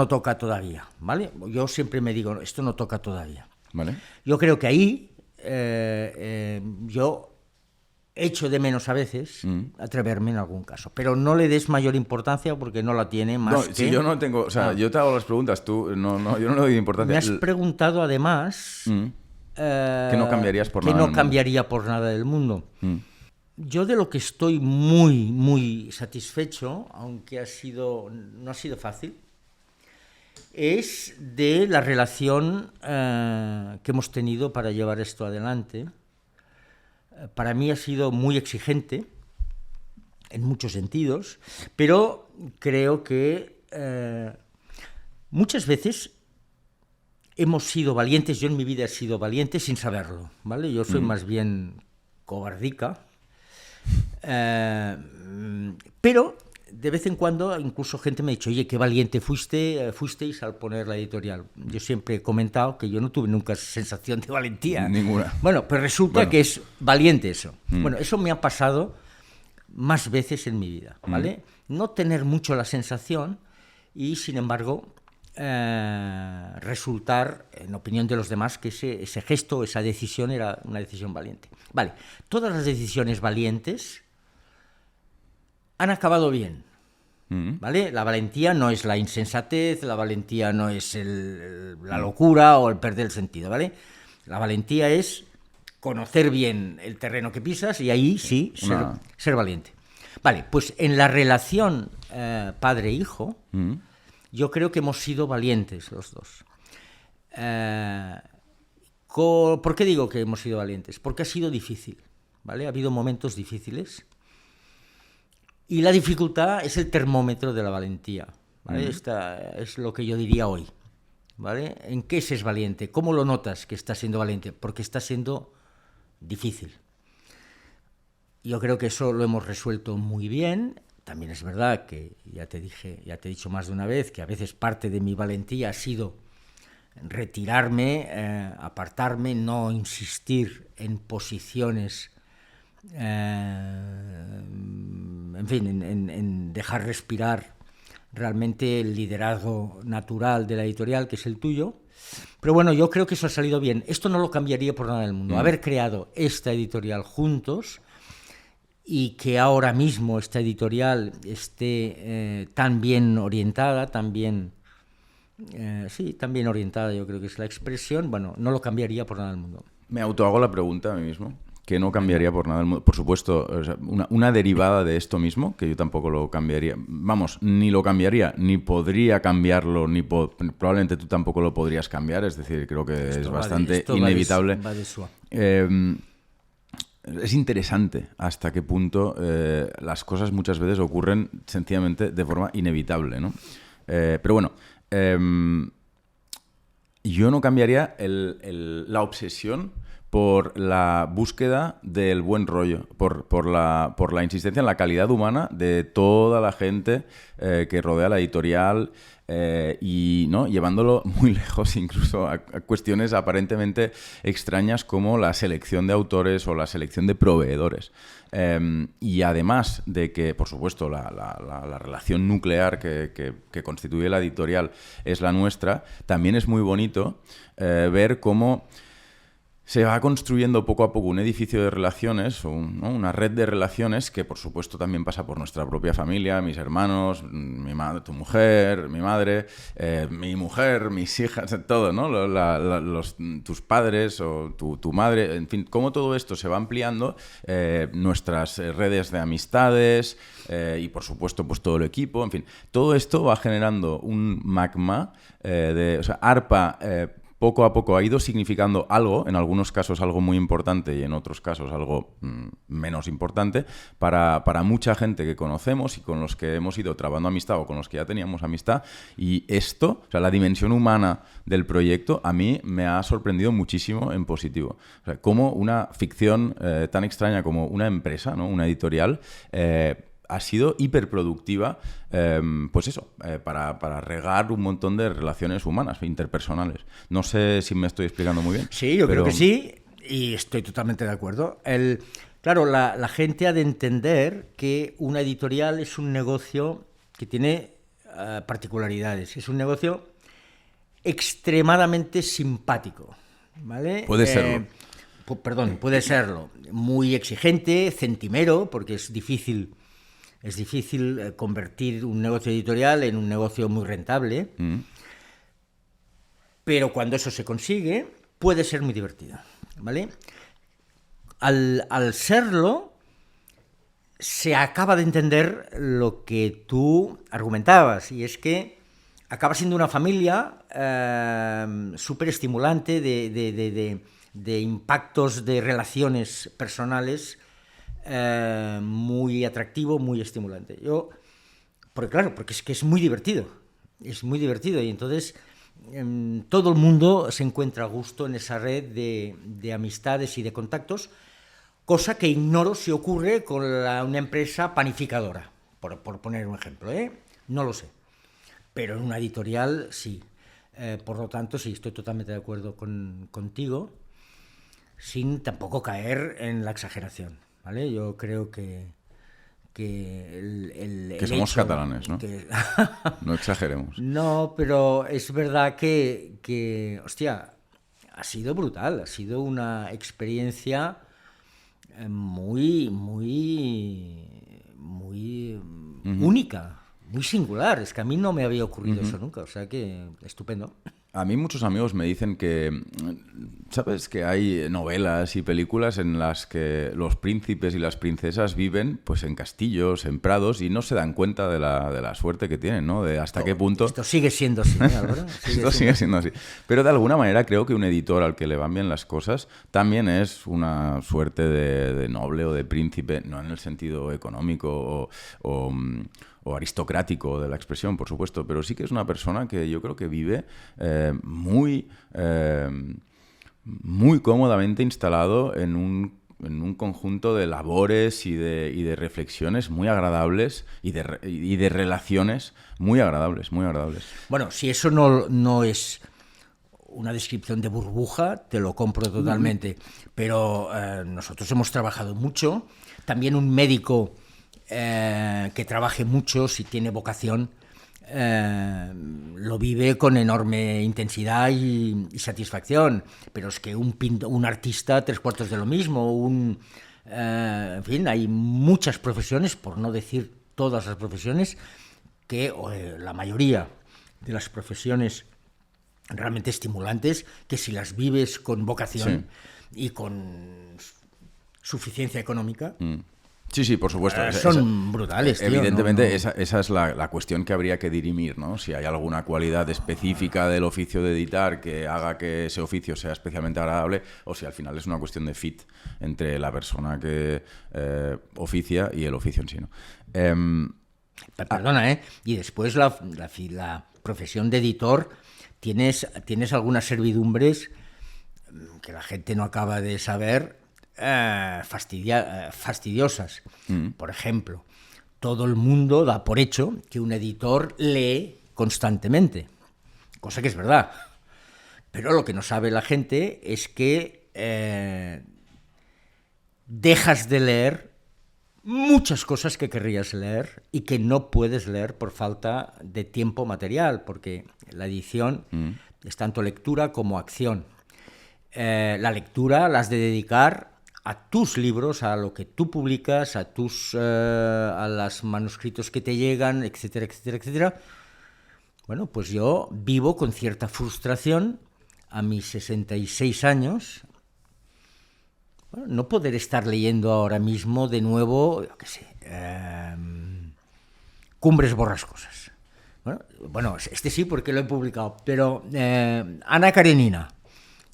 toca todavía, ¿vale? Yo siempre me digo, esto no toca todavía. ¿Vale? Yo creo que ahí yo echo de menos a veces atreverme en algún caso, pero no le des mayor importancia porque no la tiene más que... Si yo no tengo... O sea, yo te hago las preguntas, tú... yo no le doy importancia. Me has preguntado además... que no cambiarías por nada. Que no cambiaría por nada del mundo. Yo de lo que estoy muy, muy satisfecho, aunque no ha sido fácil, es de la relación que hemos tenido para llevar esto adelante. Para mí ha sido muy exigente, en muchos sentidos, pero creo que muchas veces hemos sido valientes. Yo en mi vida he sido valiente sin saberlo, ¿vale? Yo soy más bien cobardica, pero de vez en cuando incluso gente me ha dicho, oye, qué valiente fuisteis al poner la editorial. Yo siempre he comentado que yo no tuve nunca sensación de valentía. Ninguna. Bueno, pero resulta que es valiente eso. Bueno, eso me ha pasado más veces en mi vida, ¿vale? No tener mucho la sensación y, sin embargo, resultar, en opinión de los demás, que ese gesto, esa decisión era una decisión valiente. Vale, todas las decisiones valientes han acabado bien, ¿vale? La valentía no es la insensatez, la valentía no es la locura o el perder el sentido, ¿vale? La valentía es conocer bien el terreno que pisas y ahí sí ser valiente. Vale, pues en la relación padre-hijo, yo creo que hemos sido valientes los dos. ¿Por qué digo que hemos sido valientes? Porque ha sido difícil, ¿vale? Ha habido momentos difíciles y la dificultad es el termómetro de la valentía, ¿vale? Esta es lo que yo diría hoy, ¿vale? ¿En qué se es valiente? ¿Cómo lo notas que estás siendo valiente? Porque está siendo difícil. Yo creo que eso lo hemos resuelto muy bien. También es verdad que ya te he dicho más de una vez que a veces parte de mi valentía ha sido retirarme, apartarme, no insistir en posiciones, en fin, en dejar respirar realmente el liderazgo natural de la editorial, que es el tuyo. Pero bueno, yo creo que eso ha salido bien. Esto no lo cambiaría por nada del mundo. Haber creado esta editorial juntos y que ahora mismo esta editorial esté tan bien orientada, tan bien orientada, yo creo que es la expresión, bueno, no lo cambiaría por nada del mundo. Me autohago la pregunta a mí mismo, que no cambiaría por nada del mundo. Por supuesto, o sea, una derivada de esto mismo, que yo tampoco lo cambiaría. Vamos, ni lo cambiaría, ni podría cambiarlo, probablemente tú tampoco lo podrías cambiar, es decir, creo que es bastante inevitable. Va de suave. Es interesante hasta qué punto las cosas muchas veces ocurren sencillamente de forma inevitable, ¿no? Pero bueno, yo no cambiaría la obsesión por la búsqueda del buen rollo, por la insistencia en la calidad humana de toda la gente que rodea la editorial, y ¿no? Llevándolo muy lejos incluso a cuestiones aparentemente extrañas como la selección de autores o la selección de proveedores. Y además de que, por supuesto, la relación nuclear que constituye la editorial es la nuestra, también es muy bonito ver cómo se va construyendo poco a poco un edificio de relaciones, ¿no? Una red de relaciones que, por supuesto, también pasa por nuestra propia familia, mis hermanos, mi madre, tu mujer, mi madre, mi mujer, mis hijas, todo, ¿no? Tus padres o tu madre, en fin, cómo todo esto se va ampliando, nuestras redes de amistades y, por supuesto, pues todo el equipo, en fin, todo esto va generando un magma o sea, ARPA poco a poco ha ido significando algo, en algunos casos algo muy importante y en otros casos algo menos importante, para mucha gente que conocemos y con los que hemos ido trabando amistad o con los que ya teníamos amistad. Y esto, o sea, la dimensión humana del proyecto, a mí me ha sorprendido muchísimo en positivo. O sea, como una ficción tan extraña como una empresa, ¿no? Una editorial, ha sido hiperproductiva, pues eso, para regar un montón de relaciones humanas, interpersonales. No sé si me estoy explicando muy bien. Sí, yo creo que sí, y estoy totalmente de acuerdo. Claro, la gente ha de entender que una editorial es un negocio que tiene particularidades. Es un negocio extremadamente simpático, ¿vale? Puede serlo. Puede serlo. Muy exigente, centimero, porque es difícil convertir un negocio editorial en un negocio muy rentable, pero cuando eso se consigue, puede ser muy divertido, ¿vale? Al serlo, se acaba de entender lo que tú argumentabas, y es que acaba siendo una familia súper estimulante de impactos de relaciones personales, muy atractivo, muy estimulante. Porque es que es muy divertido, y entonces todo el mundo se encuentra a gusto en esa red de amistades y de contactos, cosa que ignoro si ocurre con una empresa panificadora, por poner un ejemplo, no lo sé, pero en una editorial sí. Por lo tanto, sí, estoy totalmente de acuerdo contigo, sin tampoco caer en la exageración, ¿vale? Yo creo que somos catalanes, ¿no? No exageremos. No, pero es verdad que, hostia, ha sido brutal, ha sido una experiencia muy, muy, muy única, muy singular, es que a mí no me había ocurrido eso nunca, o sea que estupendo. A mí muchos amigos me dicen que, ¿sabes? Que hay novelas y películas en las que los príncipes y las princesas viven pues en castillos, en prados, y no se dan cuenta de la suerte que tienen, ¿no? De hasta qué punto... Esto sigue siendo así, ¿eh, Álvaro? Sigue siendo así. Pero de alguna manera creo que un editor al que le van bien las cosas también es una suerte de noble o de príncipe, no en el sentido económico o aristocrático de la expresión, por supuesto, pero sí que es una persona que yo creo que vive muy cómodamente instalado en un conjunto de labores y de reflexiones muy agradables y de relaciones muy agradables, muy agradables. Bueno, si eso no es una descripción de burbuja, te lo compro totalmente, pero nosotros hemos trabajado mucho, también un médico que trabaje mucho, si tiene vocación, lo vive con enorme intensidad y satisfacción, pero es que un artista 3/4 de lo mismo, en fin, hay muchas profesiones, por no decir todas las profesiones, que la mayoría de las profesiones realmente estimulantes, que si las vives con vocación y con suficiencia económica... Sí, por supuesto. Son brutales, tío. Evidentemente, esa es la cuestión que habría que dirimir, ¿no? Si hay alguna cualidad específica del oficio de editar que haga que ese oficio sea especialmente agradable, o si al final es una cuestión de fit entre la persona que oficia y el oficio en sí, ¿no? Perdona, ¿eh? Y después la profesión de editor, tienes algunas servidumbres que la gente no acaba de saber, fastidiosas. Por ejemplo, todo el mundo da por hecho que un editor lee constantemente, cosa que es verdad. Pero lo que no sabe la gente es que dejas de leer muchas cosas que querrías leer y que no puedes leer por falta de tiempo material, porque la edición es tanto lectura como acción. La lectura la has de dedicar a tus libros, a lo que tú publicas, a los manuscritos que te llegan, etcétera, etcétera, etcétera. Bueno, pues yo vivo con cierta frustración a mis 66 años, bueno, no poder estar leyendo ahora mismo de nuevo, yo qué sé, Cumbres Borrascosas. Bueno, este sí porque lo he publicado, pero Ana Karenina,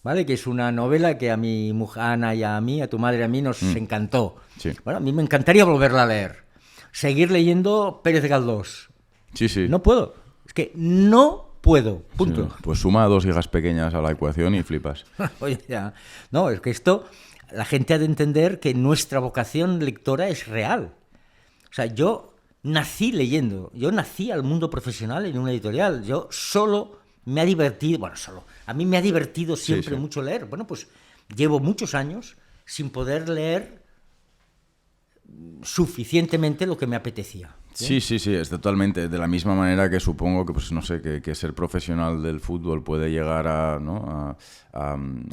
¿vale? Que es una novela que a mi mujer Ana y a mí, a tu madre y a mí, nos encantó. Sí. Bueno, a mí me encantaría volverla a leer. Seguir leyendo Pérez Galdós. Sí. No puedo. Es que no puedo. Punto. Sí, pues suma 2 hijas pequeñas a la ecuación y flipas. Oye, ya. No, es que esto, la gente ha de entender que nuestra vocación lectora es real. O sea, yo nací leyendo. Yo nací al mundo profesional en una editorial. Yo solo me ha divertido, a mí me ha divertido siempre mucho leer. Bueno, pues llevo muchos años sin poder leer suficientemente lo que me apetecía. Sí, es totalmente. De la misma manera que supongo que, pues no sé, que ser profesional del fútbol puede llegar a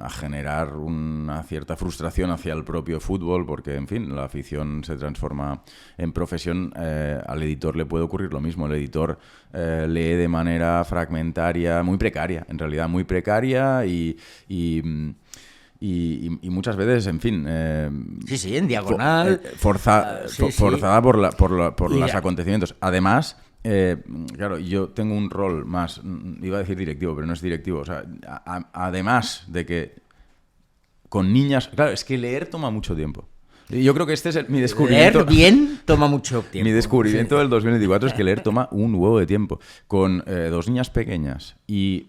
generar una cierta frustración hacia el propio fútbol, porque, en fin, la afición se transforma en profesión. Al editor le puede ocurrir lo mismo. El editor lee de manera fragmentaria, muy precaria, en realidad, muy precaria y muchas veces, en fin... sí, en diagonal. Forzada por los acontecimientos. Además, claro, yo tengo un rol más... Iba a decir directivo, pero no es directivo. O sea, además de que con niñas... Claro, es que leer toma mucho tiempo. Yo creo que este es mi descubrimiento. Leer bien toma mucho tiempo. Mi descubrimiento del 2024 es que leer toma un huevo de tiempo. Con 2 niñas pequeñas y...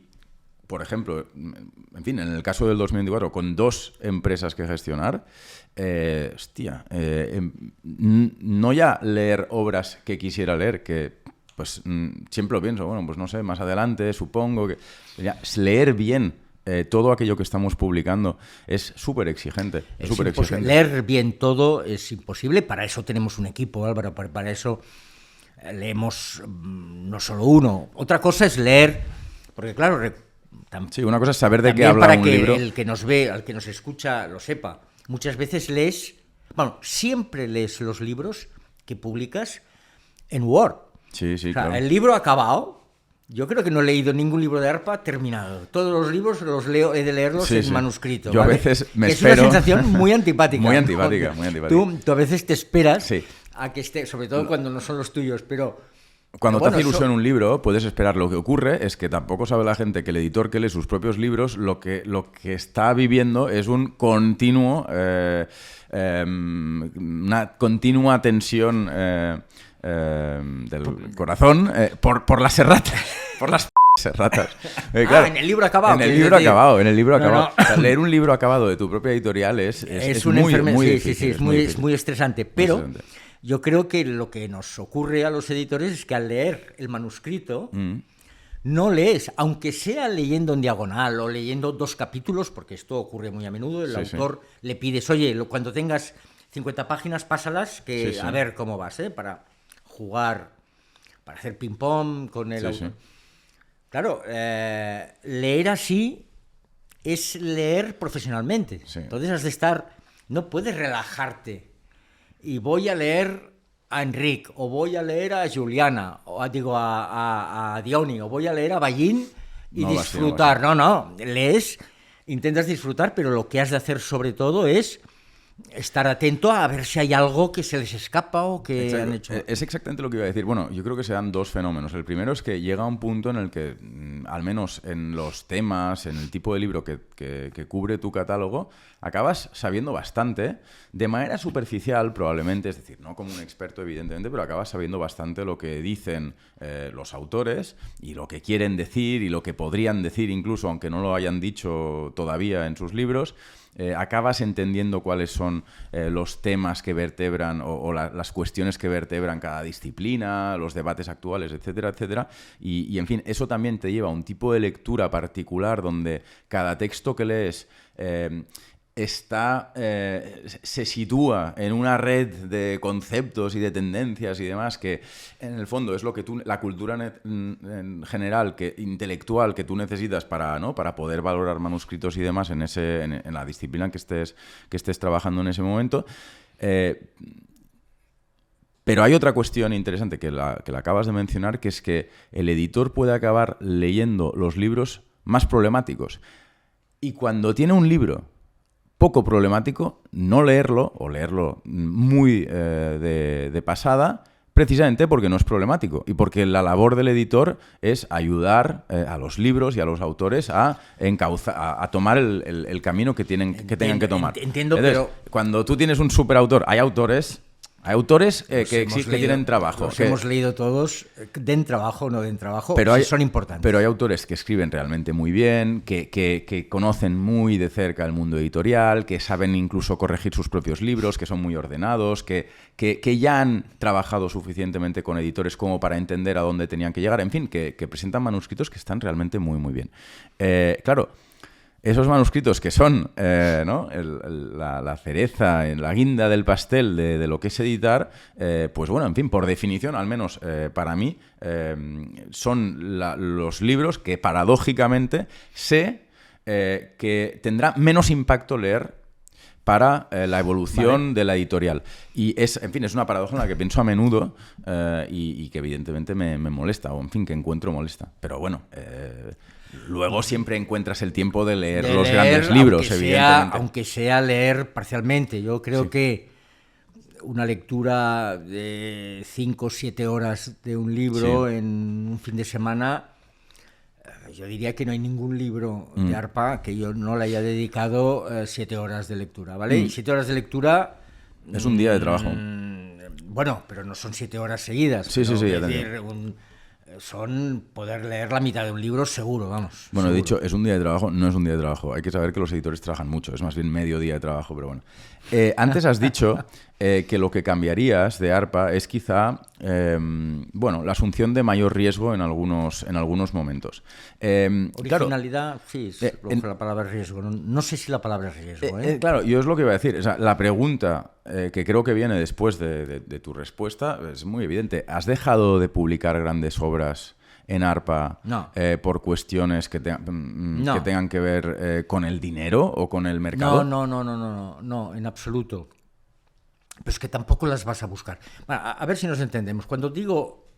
Por ejemplo, en fin, en el caso del 2024, con 2 empresas que gestionar, no ya leer obras que quisiera leer, que pues siempre lo pienso, bueno, pues no sé, más adelante supongo que... Ya, leer bien todo aquello que estamos publicando es súper exigente. Leer bien todo es imposible, para eso tenemos un equipo, Álvaro, para eso leemos no solo uno. Otra cosa es leer, porque claro... Sí, una cosa es saber de qué habla un libro. Para que el que nos ve, el que nos escucha, lo sepa. Muchas veces siempre lees los libros que publicas en Word. Sí, sí, O sea, claro. el libro acabado, yo creo que no he leído ningún libro de ARPA terminado. Todos los libros los leo, he de leerlos Sí, en sí. manuscrito. Yo a ¿vale? veces me Es espero. una sensación muy antipática. Muy antipática, muy antipática. Tú a veces te esperas Sí. a que esté, sobre todo cuando no son los tuyos, pero... Cuando pero te hace bueno, ilusión un libro, puedes esperar. Lo que ocurre es que tampoco sabe la gente que el editor que lee sus propios libros lo que está viviendo es un continuo, una continua tensión del corazón por las erratas. Por las erratas. Claro, en el libro acabado. En el quiero libro decir. acabado, en el libro No, acabado. no. O sea, leer un libro acabado de tu propia editorial es una muy, enfermedad. muy Sí, difícil. sí, sí, es difícil. muy estresante. Pero estresante. yo creo que lo que nos ocurre a los editores es que al leer el manuscrito no lees, aunque sea leyendo en diagonal o leyendo 2 capítulos, porque esto ocurre muy a menudo, el Sí, autor le pides, oye, cuando tengas 50 páginas, pásalas, que Sí, sí. a ver cómo vas, para jugar, para hacer ping-pong con el Sí, autor. sí. Claro, leer así es leer profesionalmente. Sí. Entonces has de estar, no puedes relajarte. Y voy a leer a Enric, o voy a leer a Juliana, o a Diony, o voy a leer a Ballín y No va así, no va disfrutar. No, lees, intentas disfrutar, pero lo que has de hacer sobre todo es estar atento a ver si hay algo que se les escapa o que Exacto. han hecho. Es exactamente lo que iba a decir. Bueno, yo creo que se dan 2 fenómenos. El primero es que llega un punto en el que, al menos en los temas, en el tipo de libro que cubre tu catálogo, acabas sabiendo bastante, de manera superficial probablemente, es decir, no como un experto evidentemente, pero acabas sabiendo bastante lo que dicen los autores y lo que quieren decir y lo que podrían decir incluso, aunque no lo hayan dicho todavía en sus libros. Acabas entendiendo cuáles son los temas que vertebran o las cuestiones que vertebran cada disciplina, los debates actuales, etcétera, etcétera. Y, en fin, eso también te lleva a un tipo de lectura particular donde cada texto que lees se sitúa en una red de conceptos y de tendencias y demás que en el fondo es lo que la cultura en general, intelectual que tú necesitas para poder valorar manuscritos y demás en la disciplina que estés trabajando en ese momento. Pero hay otra cuestión interesante que la acabas de mencionar, que es que el editor puede acabar leyendo los libros más problemáticos. Y cuando tiene un libro poco problemático, no leerlo, o leerlo muy de pasada, precisamente porque no es problemático y porque la labor del editor es ayudar a los libros y a los autores a tomar el camino que tengan que tomar. Entiendo, entonces, pero cuando tú tienes un superautor, hay autores que tienen trabajo. Hemos leído todos, den trabajo o no den trabajo, pero son importantes. Pero hay autores que escriben realmente muy bien, que conocen muy de cerca el mundo editorial, que saben incluso corregir sus propios libros, que son muy ordenados, que ya han trabajado suficientemente con editores como para entender a dónde tenían que llegar. En fin, que presentan manuscritos que están realmente muy, muy bien. Claro, esos manuscritos que son la cereza, la guinda del pastel de lo que es editar, pues bueno, en fin, por definición, al menos para mí, son los libros que paradójicamente sé que tendrá menos impacto leer para la evolución de la editorial. Y es una paradoja en la que pienso a menudo y que evidentemente me molesta, o en fin, que encuentro molesta. Pero bueno... Luego siempre encuentras el tiempo de leer los grandes libros, evidentemente. Aunque sea leer parcialmente. Yo creo que una lectura de 5 o 7 horas de un libro en un fin de semana, yo diría que no hay ningún libro de ARPA que yo no le haya dedicado 7 horas de lectura, ¿vale? Y 7 horas de lectura... Es un día de trabajo. Bueno, pero no son 7 horas seguidas. Sí, ya son poder leer la mitad de un libro seguro, vamos. Bueno, seguro. he dicho, es un día de trabajo, no es un día de trabajo. Hay que saber que los editores trabajan mucho, es más bien medio día de trabajo, pero bueno. Antes has dicho que lo que cambiarías de ARPA es quizá, la asunción de mayor riesgo en algunos momentos. Originalidad, sí, la palabra riesgo. No sé si la palabra es riesgo. Claro, yo es lo que iba a decir. O sea, la pregunta que creo que viene después de tu respuesta es muy evidente. ¿Has dejado de publicar grandes obras en ARPA por cuestiones que tengan que ver con el dinero o con el mercado? No, en absoluto. Pero es que tampoco las vas a buscar. Bueno, a ver si nos entendemos. Cuando digo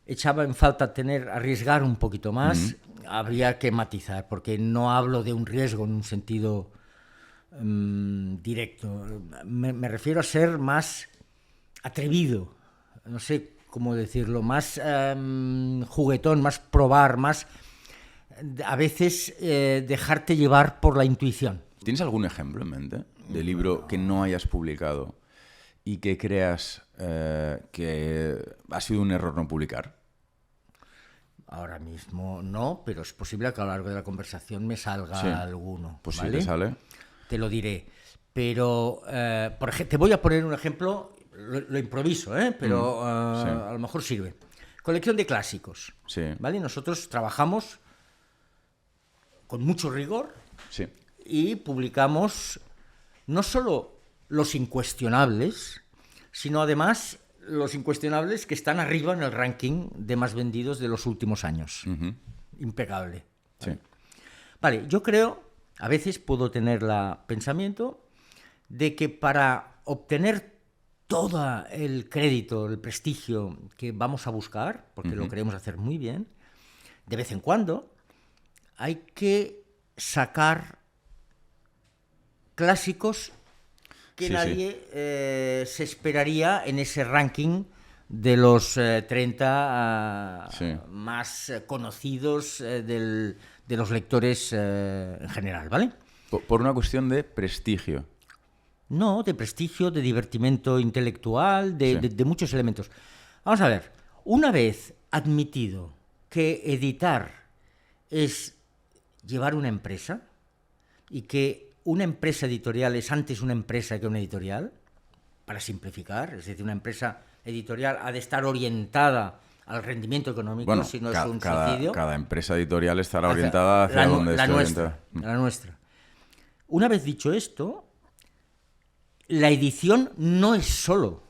echaba en falta arriesgar un poquito más, habría que matizar, porque no hablo de un riesgo en un sentido directo. Me refiero a ser más atrevido, no sé cómo decirlo, más juguetón, más probar, más a veces dejarte llevar por la intuición. ¿Tienes algún ejemplo en mente de libro que no hayas publicado y que creas que ha sido un error no publicar? Ahora mismo no, pero es posible que a lo largo de la conversación me salga alguno. Pues ¿vale? si te sale. Te lo diré. Pero, por ejemplo, te voy a poner un ejemplo, lo improviso, pero a lo mejor sirve. Colección de clásicos. Sí. ¿Vale? Nosotros trabajamos con mucho rigor Sí. y publicamos no solo los incuestionables, sino además los incuestionables que están arriba en el ranking de más vendidos de los últimos años. Impecable. Sí. Vale, yo creo, a veces puedo tener el pensamiento de que para obtener todo el crédito, el prestigio que vamos a buscar, porque lo queremos hacer muy bien, de vez en cuando hay que sacar clásicos que nadie se esperaría en ese ranking de los 30 más conocidos de los lectores en general, ¿vale? Por una cuestión de prestigio. No, de prestigio, de divertimento intelectual, de muchos elementos. Vamos a ver, una vez admitido que editar es llevar una empresa y que una empresa editorial es antes una empresa que una editorial, para simplificar, es decir, una empresa editorial ha de estar orientada al rendimiento económico, Bueno, si no es un suicidio. Cada empresa editorial estará orientada hacia donde esté orientada. La nuestra. Una vez dicho esto, la edición no es solo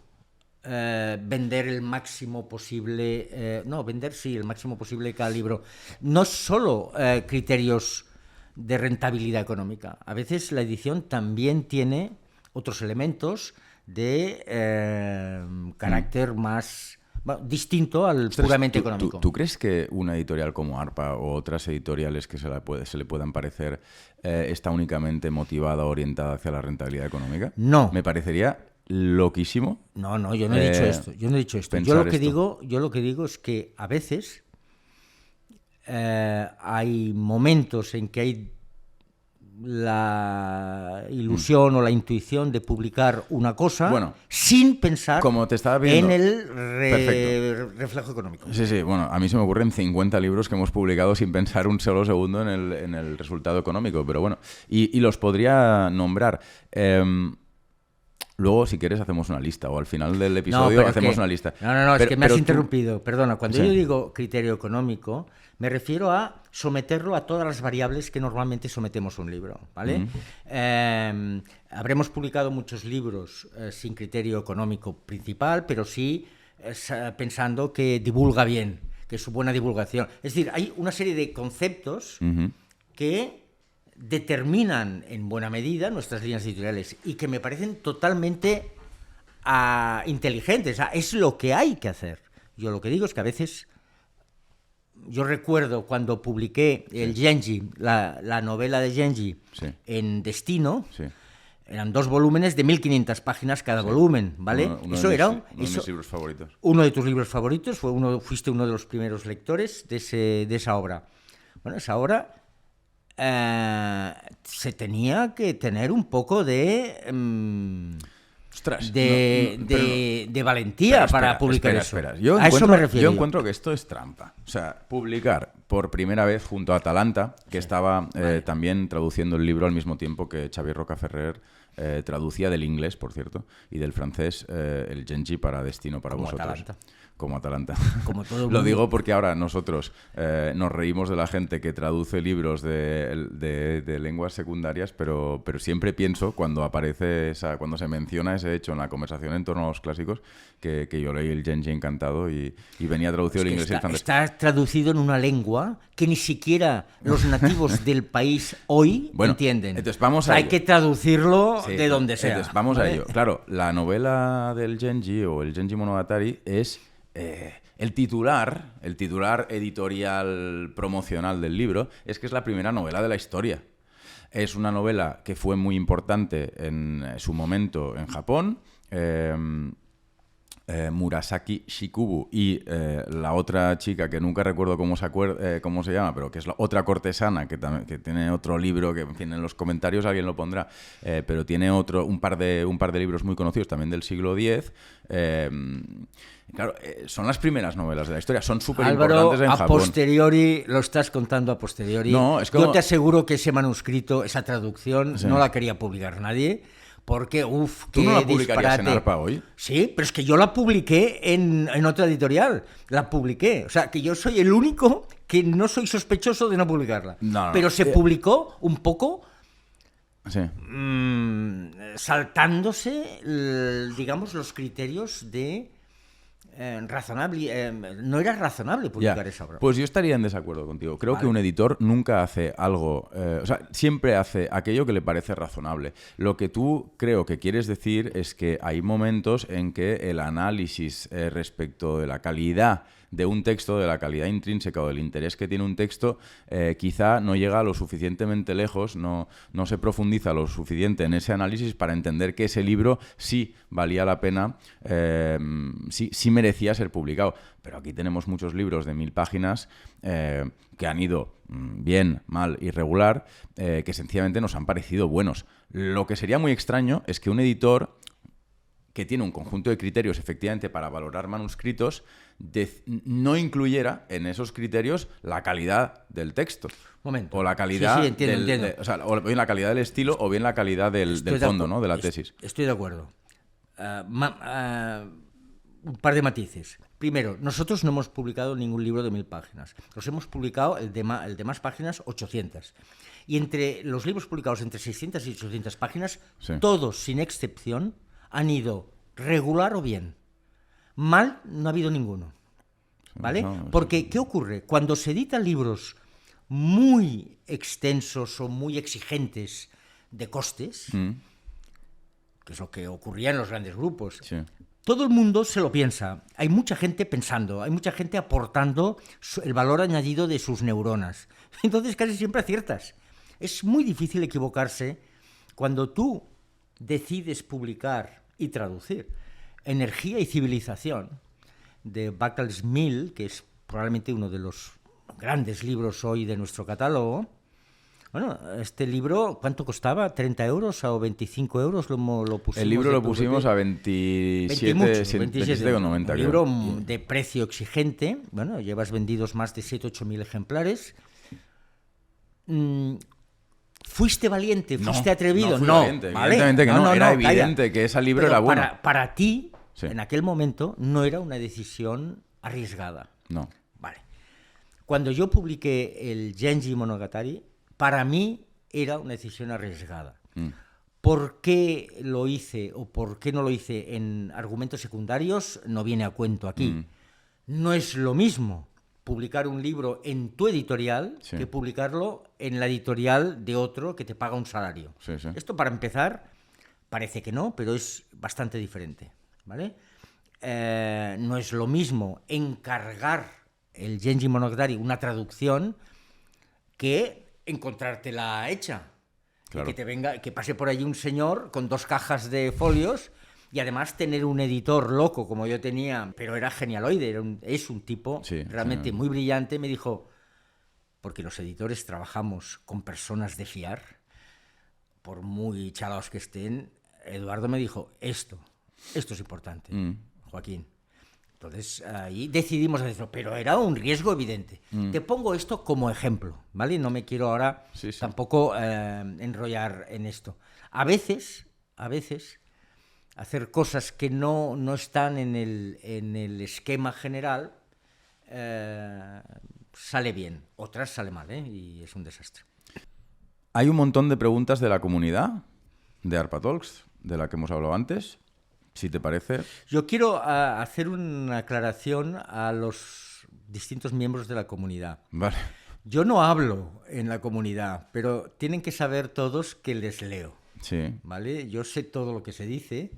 vender el máximo posible, el máximo posible de cada libro. No es solo criterios de rentabilidad económica. A veces la edición también tiene otros elementos de carácter más distinto al puramente económico. ¿Tú crees que una editorial como ARPA o otras editoriales que se le puedan parecer está únicamente motivada o orientada hacia la rentabilidad económica? No. Me parecería loquísimo. No, yo no he dicho esto. Yo lo que digo es que a veces hay momentos en que hay la ilusión o la intuición de publicar una cosa sin pensar como te estaba viendo, en el reflejo económico. Sí, bueno, a mí se me ocurren 50 libros que hemos publicado sin pensar un solo segundo en el resultado económico, pero bueno, y los podría nombrar. Luego, si quieres, hacemos una lista, o al final del episodio hacemos una lista. Es que me has interrumpido. Perdona, cuando yo digo criterio económico, me refiero a someterlo a todas las variables que normalmente sometemos a un libro, ¿vale? Habremos publicado muchos libros sin criterio económico principal, pero sí pensando que divulga bien, que es buena divulgación. Es decir, hay una serie de conceptos que determinan en buena medida nuestras líneas editoriales y que me parecen totalmente inteligentes. Es lo que hay que hacer. Yo lo que digo es que a veces... Yo recuerdo cuando publiqué el Genji, la novela de Genji en Destino, eran 2 volúmenes de 1500 páginas cada volumen, ¿vale? Uno de mis libros favoritos. Uno de tus libros favoritos, fuiste uno de los primeros lectores de esa obra. Bueno, esa obra se tenía que tener un poco de... de valentía para publicar eso. A eso me refiero. Yo encuentro que esto es trampa. O sea, publicar por primera vez junto a Atalanta, que estaba también traduciendo el libro al mismo tiempo que Xavier Rocaferrer traducía del inglés, por cierto, y del francés el Genji para Destino para como vosotros. Atalanta. Como Atalanta. Como todo Lo digo porque ahora nosotros nos reímos de la gente que traduce libros de lenguas secundarias, pero siempre pienso cuando aparece cuando se menciona ese hecho en la conversación en torno a los clásicos, que yo leí el Genji encantado y venía traducido el inglés y el francés. Está traducido en una lengua que ni siquiera los nativos del país hoy entienden. Entonces vamos a Hay que traducirlo de donde sea. Entonces vamos a ello. Claro, la novela del Genji o el Genji Monogatari es El titular editorial promocional del libro es que es la primera novela de la historia. Es una novela que fue muy importante en su momento en Japón. Murasaki Shikubu y la otra chica que nunca recuerdo cómo se llama, pero que es la otra cortesana que tiene otro libro que, en fin, en los comentarios alguien lo pondrá, pero tiene un par de libros muy conocidos también del siglo X. Claro, son las primeras novelas de la historia, son súper importantes en Japón. A posteriori, lo estás contando a posteriori. No, es como... Yo te aseguro que ese manuscrito, esa traducción, sí, no la quería publicar nadie. Porque, qué ¿tú no la publicarías disparate. en ARPA hoy? Sí, pero es que yo la publiqué en otra editorial. La publiqué. O sea, que yo soy el único que no soy sospechoso de no publicarla. No. Pero se publicó un poco sí, saltándose, digamos, los criterios de razonable. No era razonable publicar esa obra. Pues yo estaría en desacuerdo contigo. Creo que un editor nunca hace algo... o sea, siempre hace aquello que le parece razonable. Lo que tú creo que quieres decir es que hay momentos en que el análisis respecto de la calidad de un texto, de la calidad intrínseca o del interés que tiene un texto, quizá no llega lo suficientemente lejos, no se profundiza lo suficiente en ese análisis para entender que ese libro sí valía la pena, sí merecía ser publicado. Pero aquí tenemos muchos libros de 1000 páginas que han ido bien, mal, irregular, que sencillamente nos han parecido buenos. Lo que sería muy extraño es que un editor que tiene un conjunto de criterios efectivamente para valorar manuscritos, no incluyera en esos criterios la calidad del texto. Momento. O la calidad sí, entiendo. o sea, o bien la calidad del estilo o bien la calidad del fondo, ¿no? De la tesis. Estoy de acuerdo. Un par de matices. Primero, nosotros no hemos publicado ningún libro de 1000 páginas. Los hemos publicado, el de más páginas, 800. Y entre los libros publicados entre 600 y 800 páginas, sí, todos, sin excepción, han ido regular o bien. Mal no ha habido ninguno. ¿Vale? Porque, ¿qué ocurre? Cuando se editan libros muy extensos o muy exigentes de costes, que es lo que ocurría en los grandes grupos, sí, todo el mundo se lo piensa. Hay mucha gente pensando, hay mucha gente aportando el valor añadido de sus neuronas. Entonces casi siempre aciertas. Es muy difícil equivocarse cuando tú decides publicar y traducir Energía y civilización de Bartels Mill, que es probablemente uno de los grandes libros hoy de nuestro catálogo. Bueno, este libro, ¿cuánto costaba? ¿30 euros o 25 euros? Lo pusimos. El libro lo pusimos a 27,90. Un libro de precio exigente. Bueno, llevas vendidos más de 7.000-8.000 ejemplares. ¿Fuiste valiente? ¿Fuiste atrevido? No, valiente, ¿vale? Evidentemente que no. Era evidente que ese libro era bueno. Para ti, sí, en aquel momento, no era una decisión arriesgada. No. Vale. Cuando yo publiqué el Genji Monogatari, para mí era una decisión arriesgada. ¿Por qué lo hice o por qué no lo hice en argumentos secundarios? No viene a cuento aquí. No es lo mismo publicar un libro en tu editorial, sí, que publicarlo en la editorial de otro que te paga un salario. Sí, sí. Esto, para empezar, parece que no, pero es bastante diferente, ¿vale? No es lo mismo encargar el Genji Monogatari, una traducción, que encontrártela hecha. Claro. Y que pase por allí un señor con 2 cajas de folios. Y además tener un editor loco como yo tenía, pero era genialoide, es un tipo, sí, realmente muy brillante, me dijo, porque los editores trabajamos con personas de fiar, por muy chalaos que estén, Eduardo me dijo, esto es importante, Joaquín. Entonces ahí decidimos hacerlo, pero era un riesgo evidente. Te pongo esto como ejemplo, ¿vale? No me quiero ahora tampoco enrollar en esto. A veces hacer cosas que no están en el esquema general sale bien, otras sale mal, y es un desastre. Hay un montón de preguntas de la comunidad de ARPA Talks, de la que hemos hablado antes, si te parece. Yo quiero hacer una aclaración a los distintos miembros de la comunidad. Vale. Yo no hablo en la comunidad, pero tienen que saber todos que les leo. Sí. ¿Vale? Yo sé todo lo que se dice.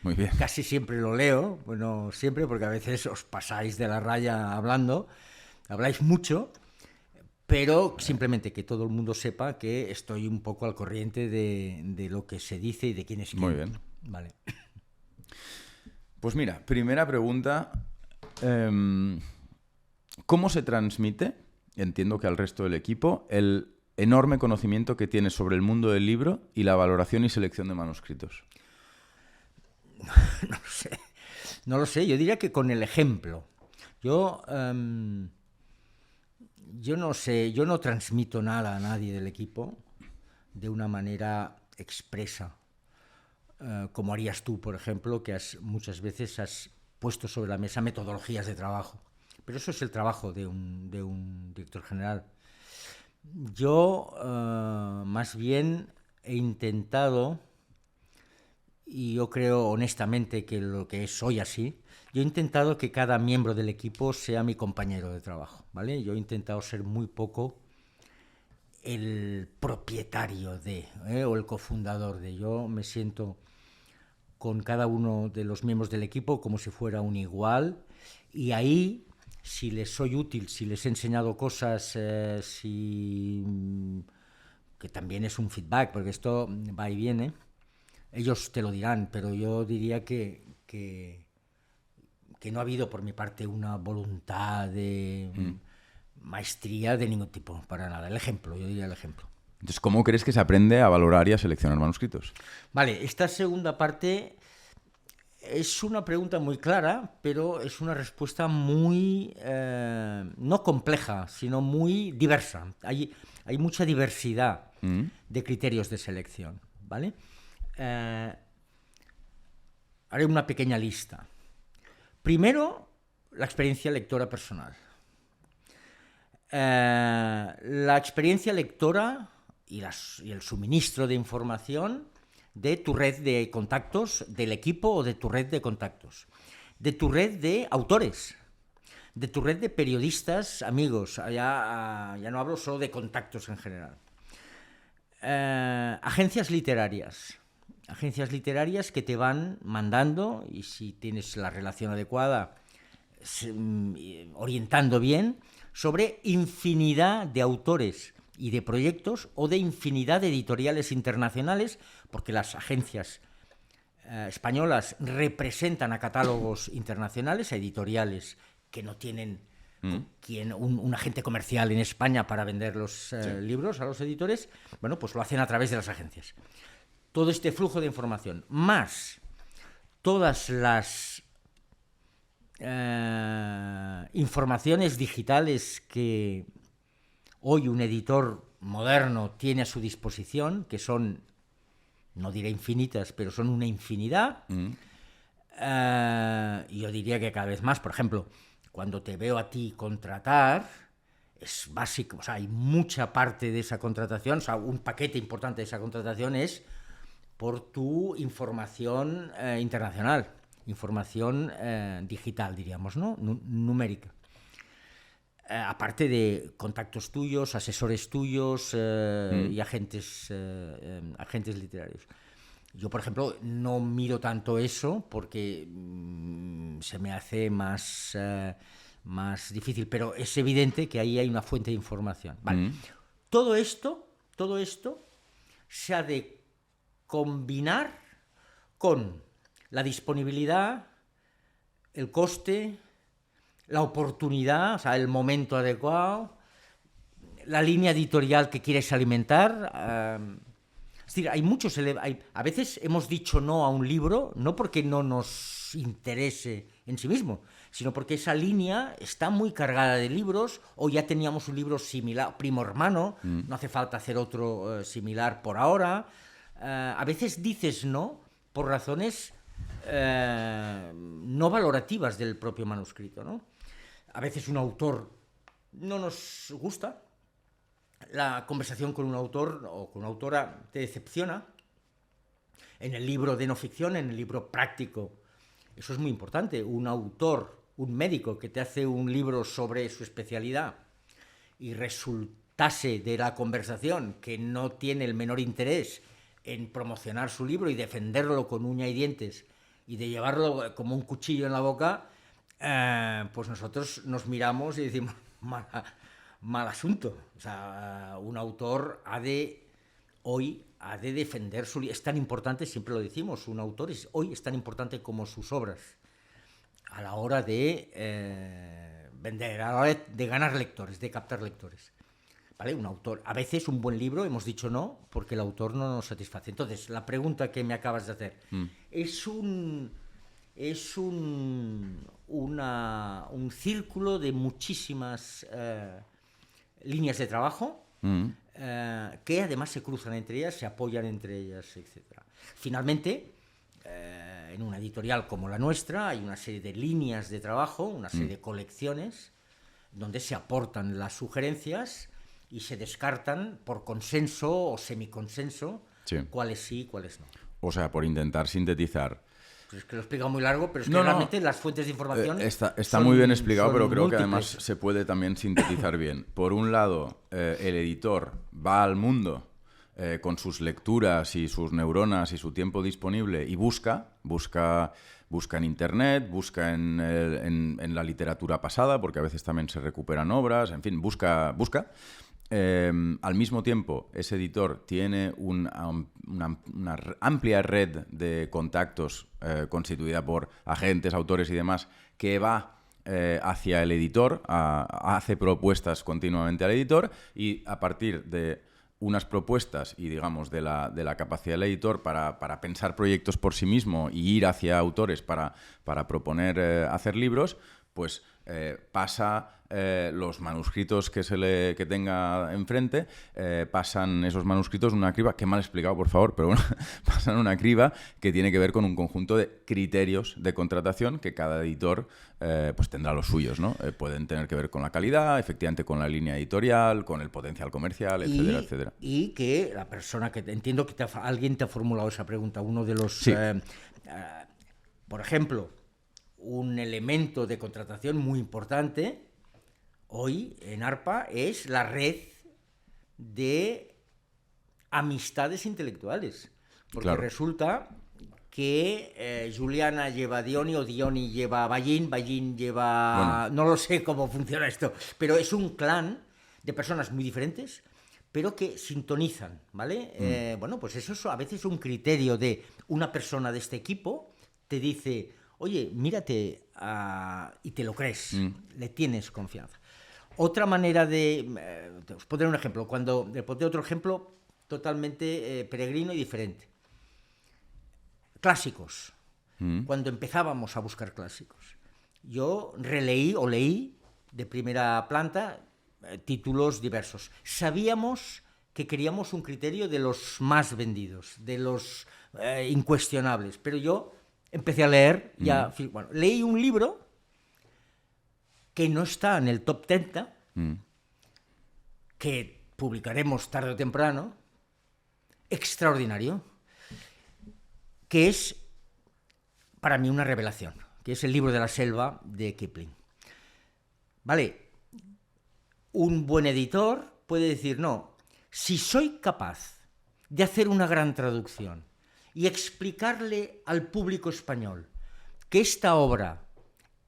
Muy bien. Casi siempre lo leo, bueno, siempre, porque a veces os pasáis de la raya hablando, habláis mucho, pero simplemente que todo el mundo sepa que estoy un poco al corriente de lo que se dice y de quién es quién. Muy bien. Vale. Pues mira, primera pregunta. ¿Cómo se transmite, entiendo que al resto del equipo, el enorme conocimiento que tienes sobre el mundo del libro y la valoración y selección de manuscritos? No lo sé. No lo sé, yo diría que con el ejemplo. Yo no sé, yo no transmito nada a nadie del equipo de una manera expresa, como harías tú, por ejemplo, que muchas veces has puesto sobre la mesa metodologías de trabajo. Pero eso es el trabajo de un director general. Yo más bien he intentado, y yo creo honestamente que lo que soy así, yo he intentado que cada miembro del equipo sea mi compañero de trabajo, ¿vale? Yo he intentado ser muy poco el propietario o el cofundador de. Yo me siento con cada uno de los miembros del equipo como si fuera un igual, y ahí, si les soy útil, si les he enseñado cosas, que también es un feedback, porque esto va y viene, ellos te lo dirán, pero yo diría que no ha habido por mi parte una voluntad de maestría de ningún tipo, para nada. El ejemplo, yo diría el ejemplo. Entonces, ¿cómo crees que se aprende a valorar y a seleccionar manuscritos? Vale, esta segunda parte es una pregunta muy clara, pero es una respuesta muy, no compleja, sino muy diversa. Hay mucha diversidad de criterios de selección, ¿vale? Haré una pequeña lista. Primero, la experiencia lectora personal. La experiencia lectora y el suministro de información de tu red de contactos, del equipo o de tu red de contactos, de tu red de autores, de tu red de periodistas, amigos, ya no hablo solo de contactos en general. Agencias literarias que te van mandando, y si tienes la relación adecuada, orientando bien, sobre infinidad de autores y de proyectos o de infinidad de editoriales internacionales, porque las agencias españolas representan a catálogos internacionales, a editoriales que no tienen un agente comercial en España para vender los libros a los editores. Bueno, pues lo hacen a través de las agencias. Todo este flujo de información, más todas las informaciones digitales que hoy un editor moderno tiene a su disposición, que son, no diré infinitas, pero son una infinidad. Yo diría que cada vez más, por ejemplo, cuando te veo a ti contratar, es básico, o sea, hay mucha parte de esa contratación, o sea, un paquete importante de esa contratación es por tu información internacional, información digital, diríamos, ¿no? Numérica. Aparte de contactos tuyos, asesores tuyos y agentes literarios. Yo, por ejemplo, no miro tanto eso porque se me hace más difícil, pero es evidente que ahí hay una fuente de información. Vale. Todo esto se ha de combinar con la disponibilidad, el coste, la oportunidad, o sea, el momento adecuado, la línea editorial que quieres alimentar. Es decir, a veces hemos dicho no a un libro, no porque no nos interese en sí mismo, sino porque esa línea está muy cargada de libros, o ya teníamos un libro similar, primo hermano, no hace falta hacer otro similar por ahora. A veces dices no por razones no valorativas del propio manuscrito, ¿no? A veces un autor no nos gusta, la conversación con un autor o con una autora te decepciona. En el libro de no ficción, en el libro práctico, eso es muy importante. Un autor, un médico que te hace un libro sobre su especialidad y resultase de la conversación que no tiene el menor interés en promocionar su libro y defenderlo con uña y dientes y de llevarlo como un cuchillo en la boca, pues nosotros nos miramos y decimos, mal asunto. O sea, un autor hoy ha de defender su... Es tan importante, siempre lo decimos, un autor hoy es tan importante como sus obras a la hora de vender, a la hora de ganar lectores, de captar lectores. ¿Vale? Un autor, a veces un buen libro, hemos dicho no, porque el autor no nos satisface. Entonces, la pregunta que me acabas de hacer es un círculo de muchísimas líneas de trabajo que además se cruzan entre ellas, se apoyan entre ellas, etc. Finalmente, en una editorial como la nuestra hay una serie de líneas de trabajo, una serie de colecciones donde se aportan las sugerencias y se descartan por consenso o semiconsenso cuáles sí y cuáles no. O sea, por intentar sintetizar. Pues es que lo he explicado muy largo, pero es que realmente las fuentes de información está muy bien explicado, pero creo que además se puede también sintetizar bien. Por un lado, el editor va al mundo con sus lecturas y sus neuronas y su tiempo disponible y busca en Internet, busca en la literatura pasada, porque a veces también se recuperan obras, en fin, busca. Al mismo tiempo, ese editor tiene una amplia red de contactos constituida por agentes, autores y demás, que va hacia el editor, hace propuestas continuamente al editor y a partir de unas propuestas y, digamos, de la capacidad del editor para pensar proyectos por sí mismo y ir hacia autores para proponer hacer libros, pues pasa los manuscritos que tenga enfrente, pasan esos manuscritos una criba, que mal explicado, por favor, pero bueno, pasan una criba que tiene que ver con un conjunto de criterios de contratación que cada editor pues tendrá los suyos, ¿no? Pueden tener que ver con la calidad, efectivamente con la línea editorial, con el potencial comercial, etcétera, etcétera. Y que la persona que... Entiendo que alguien te ha formulado esa pregunta, uno de los... Sí. Por ejemplo, un elemento de contratación muy importante hoy en ARPA es la red de amistades intelectuales. Porque claro, resulta que Juliana lleva Dioni o Dioni lleva Ballín lleva... Bueno, no lo sé cómo funciona esto, pero es un clan de personas muy diferentes, pero que sintonizan, ¿vale? Bueno, pues eso es a veces un criterio de una persona de este equipo, te dice... Oye, mírate y te lo crees, le tienes confianza. Otra manera os pondré un ejemplo, le pondré otro ejemplo totalmente peregrino y diferente. Clásicos. Cuando empezábamos a buscar clásicos. Yo releí o leí de primera planta títulos diversos. Sabíamos que queríamos un criterio de los más vendidos, de los incuestionables, pero yo... Empecé a leer, leí un libro que no está en el top 30, que publicaremos tarde o temprano, extraordinario, que es para mí una revelación, que es El libro de la selva de Kipling. Vale, un buen editor puede decir, no, si soy capaz de hacer una gran traducción, y explicarle al público español que esta obra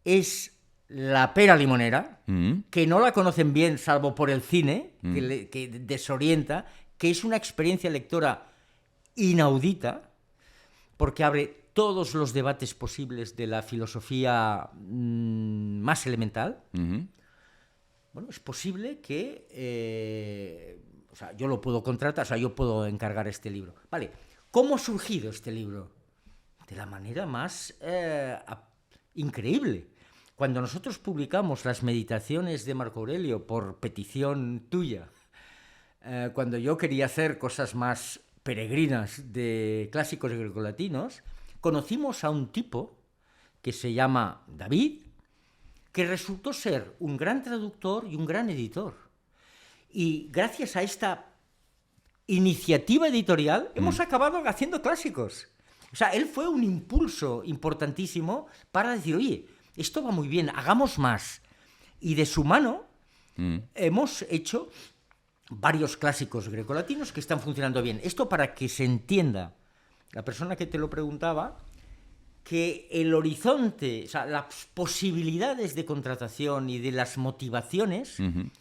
es la pera limonera, que no la conocen bien salvo por el cine, que desorienta, que es una experiencia lectora inaudita, porque abre todos los debates posibles de la filosofía más elemental. Bueno, es posible que... yo lo puedo contratar, yo puedo encargar este libro. Vale. ¿Cómo ha surgido este libro? De la manera más increíble. Cuando nosotros publicamos las meditaciones de Marco Aurelio por petición tuya, cuando yo quería hacer cosas más peregrinas de clásicos grecolatinos, conocimos a un tipo que se llama David, que resultó ser un gran traductor y un gran editor. Y gracias a esta iniciativa editorial hemos acabado haciendo clásicos. O sea, él fue un impulso importantísimo para decir, oye, esto va muy bien, hagamos más. Y de su mano hemos hecho varios clásicos grecolatinos que están funcionando bien. Esto para que se entienda, la persona que te lo preguntaba, que el horizonte, o sea, las posibilidades de contratación y de las motivaciones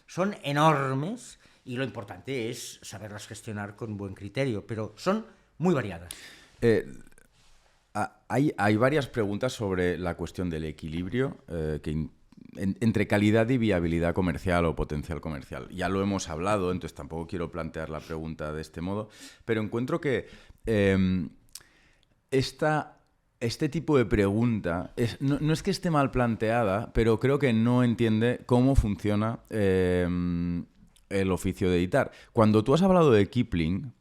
son enormes, y lo importante es saberlas gestionar con buen criterio, pero son muy variadas. Hay varias preguntas sobre la cuestión del equilibrio entre calidad y viabilidad comercial o potencial comercial. Ya lo hemos hablado, entonces tampoco quiero plantear la pregunta de este modo, pero encuentro que este tipo de pregunta no es que esté mal planteada, pero creo que no entiende cómo funciona el oficio de editar. Cuando tú has hablado de Kipling,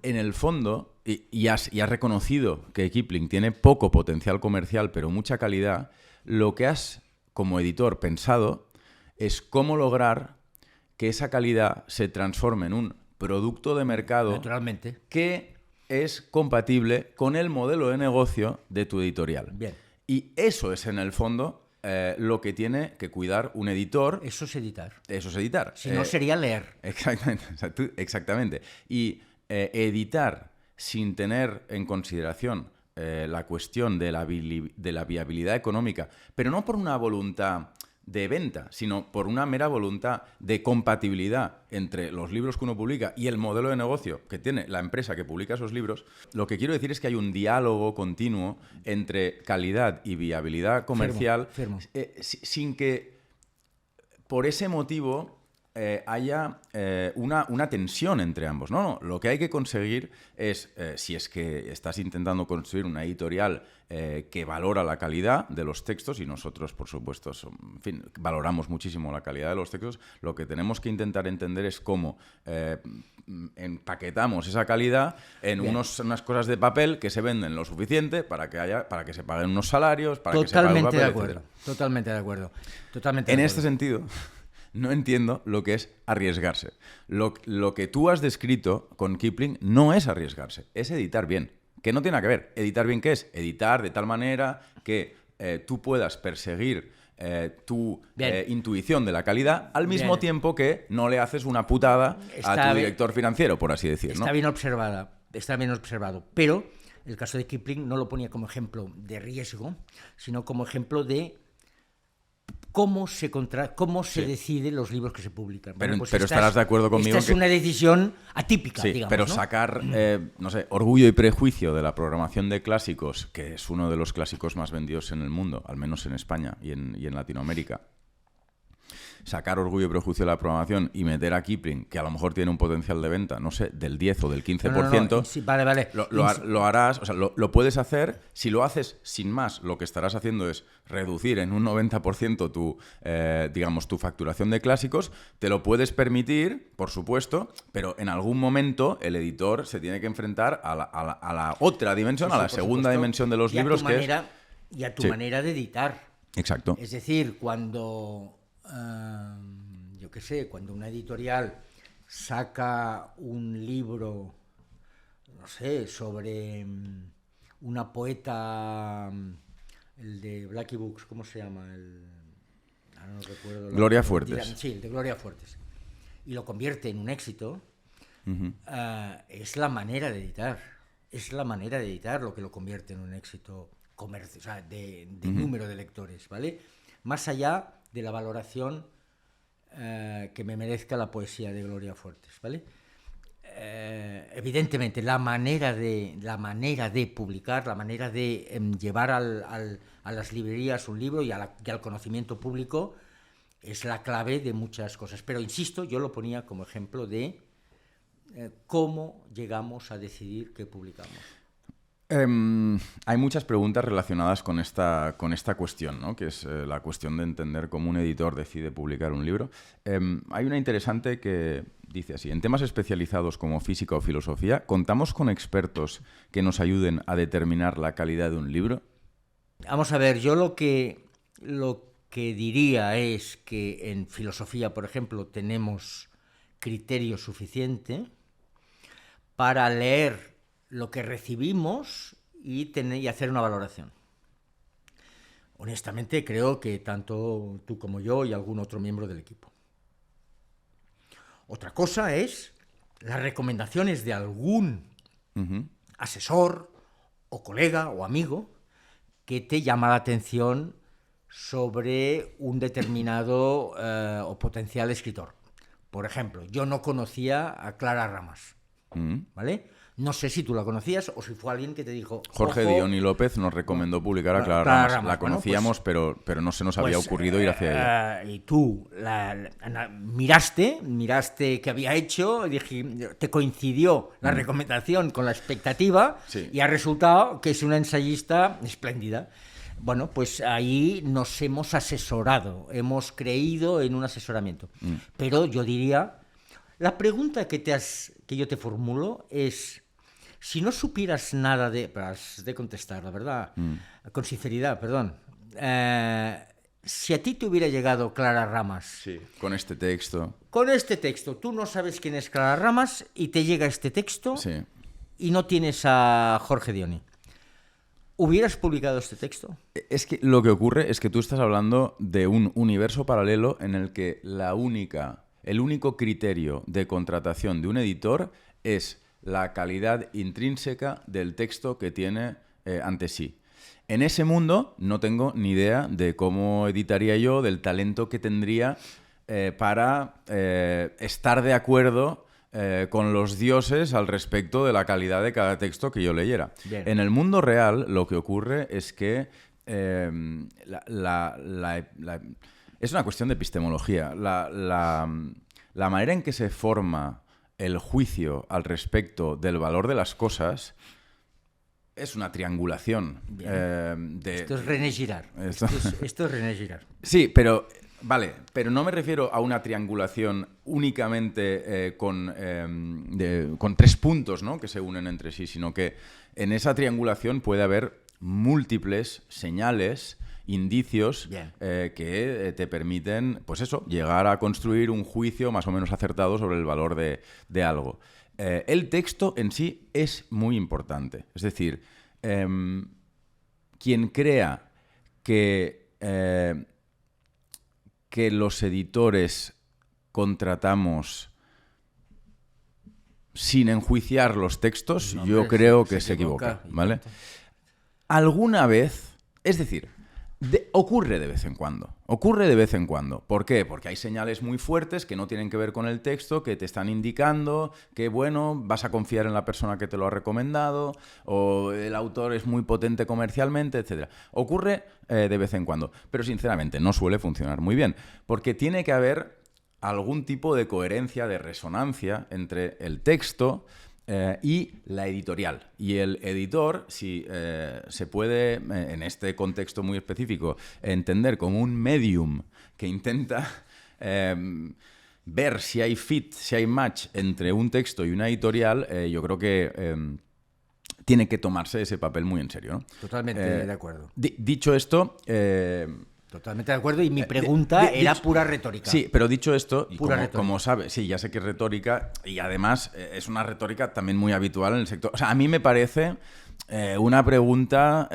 en el fondo, y has reconocido que Kipling tiene poco potencial comercial, pero mucha calidad, lo que has, como editor, pensado es cómo lograr que esa calidad se transforme en un producto de mercado Naturalmente. que es compatible con el modelo de negocio de tu editorial. Bien. Y eso es, en el fondo, lo que tiene que cuidar un editor. Eso es editar. Eso es editar. Si no, sería leer. Exactamente. Exactamente. Y editar sin tener en consideración la cuestión de la viabilidad económica, pero no por una voluntad de venta, sino por una mera voluntad de compatibilidad entre los libros que uno publica y el modelo de negocio que tiene la empresa que publica esos libros. Lo que quiero decir es que hay un diálogo continuo entre calidad y viabilidad comercial, sin que por ese motivo haya una tensión entre ambos. No, lo que hay que conseguir es, si es que estás intentando construir una editorial que valora la calidad de los textos, y nosotros, por supuesto, en fin, valoramos muchísimo la calidad de los textos, lo que tenemos que intentar entender es cómo empaquetamos esa calidad en unas cosas de papel que se venden lo suficiente para que se paguen unos salarios, para que se pague un papel, etcétera. Totalmente de acuerdo. En este sentido, no entiendo lo que es arriesgarse. Lo que tú has descrito con Kipling no es arriesgarse, es editar bien. Que no tiene nada que ver. ¿Editar bien qué es? Editar de tal manera que tú puedas perseguir tu intuición de la calidad al mismo tiempo que no le haces una putada a tu director financiero, por así decir, ¿no? Está bien observado. Pero el caso de Kipling no lo ponía como ejemplo de riesgo, sino como ejemplo de cómo se deciden los libros que se publican. Pero estarás de acuerdo conmigo. Esta es una decisión atípica, digamos. Pero ¿no? Sacar, Orgullo y Prejuicio de la programación de clásicos, que es uno de los clásicos más vendidos en el mundo, al menos en España y en Latinoamérica. Sacar Orgullo y Prejuicio de la programación y meter a Kipling, que a lo mejor tiene un potencial de venta, no sé, del 10 o del 15%, no. Sí, vale. Lo harás, o sea, lo puedes hacer. Si lo haces sin más, lo que estarás haciendo es reducir en un 90% tu facturación de clásicos. Te lo puedes permitir, por supuesto, pero en algún momento el editor se tiene que enfrentar a la otra dimensión, a la segunda dimensión de los libros, y a tu manera de editar. Exacto. Es decir, cuando cuando una editorial saca un libro, no sé, sobre una poeta, el de Blackie Books, ¿cómo se llama? Ahora no recuerdo. Gloria Fuertes. Sí, el de Gloria Fuertes. Y lo convierte en un éxito. Es la manera de editar. Es la manera de editar lo que lo convierte en un éxito comercial, o sea, de número de lectores, ¿vale? Más allá de la valoración que me merezca la poesía de Gloria Fuertes, ¿vale? Evidentemente, la manera de publicar, la manera de llevar a las librerías un libro y al conocimiento público es la clave de muchas cosas. Pero, insisto, yo lo ponía como ejemplo de cómo llegamos a decidir qué publicamos. Hay muchas preguntas relacionadas con esta cuestión, ¿no? Que es la cuestión de entender cómo un editor decide publicar un libro. Hay una interesante que dice así: en temas especializados como física o filosofía, ¿contamos con expertos que nos ayuden a determinar la calidad de un libro? Vamos a ver, yo lo que diría es que en filosofía, por ejemplo, tenemos criterio suficiente para leer lo que recibimos y hacer una valoración. Honestamente, creo que tanto tú como yo y algún otro miembro del equipo. Otra cosa es las recomendaciones de algún asesor o colega o amigo que te llama la atención sobre un determinado o potencial escritor. Por ejemplo, yo no conocía a Clara Ramas, ¿vale? No sé si tú la conocías o si fue alguien que te dijo... Jorge ojo, Diony López nos recomendó publicar a Clara Clara Ramas. Ramas. La Bueno, conocíamos, pues, pero no se nos había ocurrido ir hacia ella. Y tú miraste qué había hecho, y te coincidió la recomendación con la expectativa, Sí. y ha resultado que es una ensayista espléndida. Bueno, pues ahí nos hemos asesorado, hemos creído en un asesoramiento. Pero yo diría, la pregunta que yo te formulo es, si no supieras nada has de contestar, la verdad, con sinceridad, perdón, si a ti te hubiera llegado Clara Ramas, Sí, con este texto. con este texto, tú no sabes quién es Clara Ramas y te llega este texto Sí. y no tienes a Jorge Diony, ¿hubieras publicado este texto? Es que lo que ocurre es que tú estás hablando de un universo paralelo en el que el único criterio de contratación de un editor es la calidad intrínseca del texto que tiene ante sí. En ese mundo no tengo ni idea de cómo editaría yo, del talento que tendría para estar de acuerdo con los dioses al respecto de la calidad de cada texto que yo leyera. Bien. En el mundo real lo que ocurre es que es una cuestión de epistemología. La manera en que se forma el juicio al respecto del valor de las cosas es una triangulación. Esto es René Girard. Esto es René Girard. Sí, pero no me refiero a una triangulación únicamente con 3 puntos, ¿no?, que se unen entre sí, sino que en esa triangulación puede haber múltiples señales, indicios que te permiten, pues eso, llegar a construir un juicio más o menos acertado sobre el valor de algo. El texto en sí es muy importante. Es decir, quien crea que los editores contratamos sin enjuiciar los textos, No, yo hombre, creo se que se equivoca, equivoca, ¿vale? Alguna vez, es decir, ocurre de vez en cuando. Ocurre de vez en cuando. ¿Por qué? Porque hay señales muy fuertes que no tienen que ver con el texto, que te están indicando que, bueno, vas a confiar en la persona que te lo ha recomendado, o el autor es muy potente comercialmente, etc. Ocurre de vez en cuando. Pero, sinceramente, no suele funcionar muy bien. Porque tiene que haber algún tipo de coherencia, de resonancia entre el texto y la editorial. Y el editor, si se puede, en este contexto muy específico, entender como un medium que intenta ver si hay fit, si hay match entre un texto y una editorial, yo creo que tiene que tomarse ese papel muy en serio, ¿no? Totalmente de acuerdo. Dicho esto... Totalmente de acuerdo, y mi pregunta era pura retórica. Sí, pero dicho esto, y Pura como sabes, sí, ya sé que es retórica, y además es una retórica también muy habitual en el sector. O sea, a mí me parece una pregunta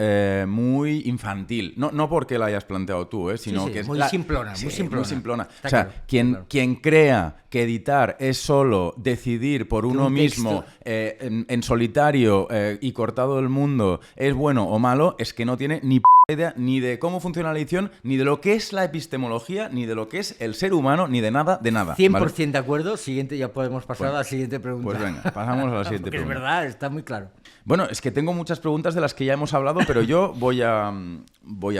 muy infantil. No porque la hayas planteado tú, sino que es muy simplona, muy simplona. Muy simplona. Está o sea, claro, quien crea que editar es solo decidir por uno mismo en solitario y cortado del mundo es bueno o malo, es que no tiene ni idea ni de cómo funciona la edición, ni de lo que es la epistemología, ni de lo que es el ser humano, ni de nada, de nada. 100% ¿vale? de acuerdo. Siguiente, ya podemos pasar a la siguiente pregunta. Pues venga, pasamos a la siguiente Porque pregunta. es verdad, está muy claro. Bueno, es que tengo muchas preguntas de las que ya hemos hablado, pero yo voy a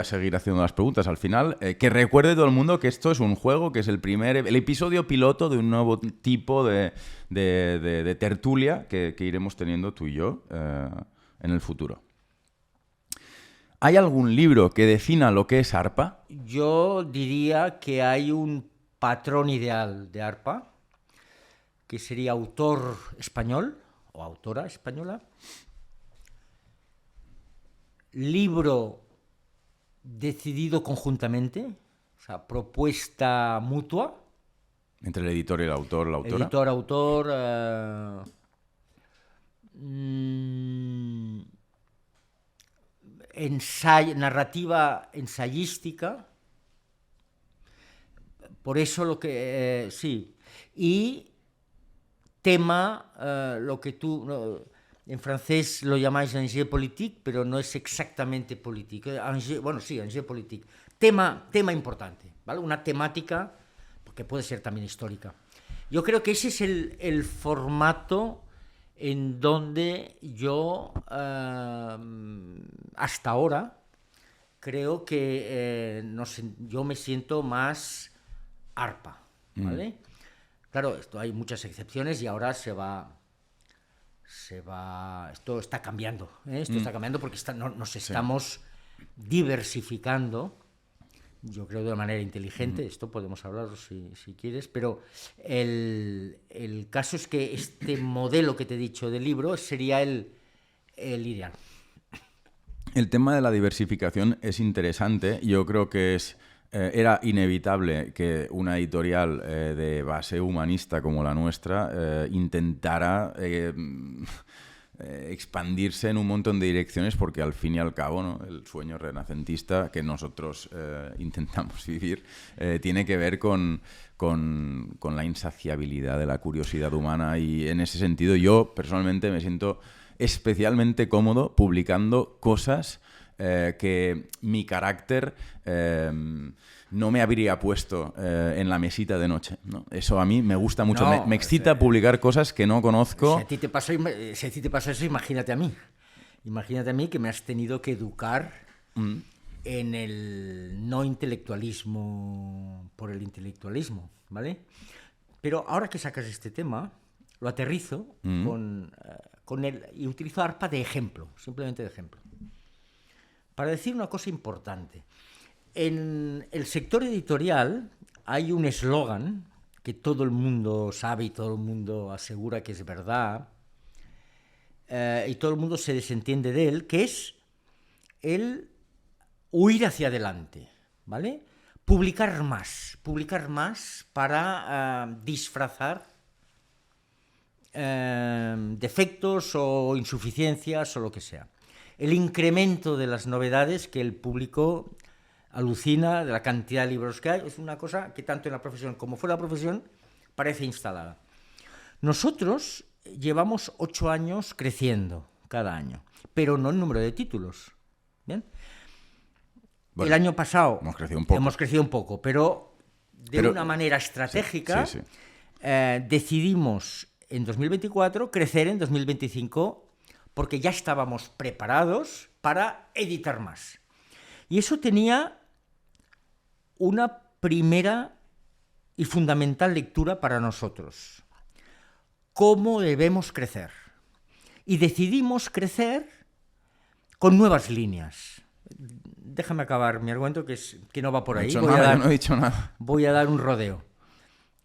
seguir haciendo las preguntas al final. Que recuerde todo el mundo que esto es un juego, que es el episodio piloto de un nuevo tipo de tertulia que iremos teniendo tú y yo en el futuro. ¿Hay algún libro que defina lo que es ARPA? Yo diría que hay un patrón ideal de ARPA, que sería autor español o autora española, libro decidido conjuntamente, o sea, propuesta mutua. Entre el editor y el autor, la autora. Editor, autor. Narrativa ensayística. Por eso lo que... sí. Y tema, lo que tú... En francés lo llamáis enjeu politique, pero no es exactamente politique. Bueno, sí, enjeu politique. Tema importante, ¿vale? Una temática que puede ser también histórica. Yo creo que ese es el formato en donde yo, hasta ahora, creo que yo me siento más arpa, ¿vale? Claro, hay muchas excepciones y ahora esto está cambiando, ¿eh? Esto está cambiando porque nos estamos diversificando, yo creo de una manera inteligente, esto podemos hablarlo si quieres, pero el caso es que este modelo que te he dicho de libro sería el ideal. El tema de la diversificación es interesante. Yo creo que era inevitable que una editorial de base humanista como la nuestra intentara expandirse en un montón de direcciones, porque al fin y al cabo, ¿no?, el sueño renacentista que nosotros intentamos vivir tiene que ver con la insaciabilidad de la curiosidad humana, y en ese sentido yo personalmente me siento especialmente cómodo publicando cosas que mi carácter no me habría puesto en la mesita de noche, ¿no? Eso a mí me gusta mucho. No, me excita publicar cosas que no conozco. Si a ti te pasó eso, imagínate a mí. Imagínate a mí que me has tenido que educar en el no intelectualismo por el intelectualismo, ¿vale? Pero ahora que sacas este tema, lo aterrizo con él y utilizo ARPA de ejemplo, simplemente de ejemplo, para decir una cosa importante. En el sector editorial hay un eslogan que todo el mundo sabe y todo el mundo asegura que es verdad, y todo el mundo se desentiende de él, que es el huir hacia adelante, ¿vale? Publicar más para disfrazar defectos o insuficiencias o lo que sea. El incremento de las novedades, que el público alucina de la cantidad de libros que hay, es una cosa que tanto en la profesión como fuera de la profesión parece instalada. Nosotros llevamos 8 años creciendo cada año, pero no en número de títulos. ¿Bien? Bueno, el año pasado hemos crecido un poco, pero una manera estratégica decidimos en 2024 crecer en 2025 porque ya estábamos preparados para editar más. Y eso tenía una primera y fundamental lectura para nosotros. ¿Cómo debemos crecer? Y decidimos crecer con nuevas líneas. Déjame acabar mi argumento, que no va por ahí. No he dicho nada. Voy a dar un rodeo.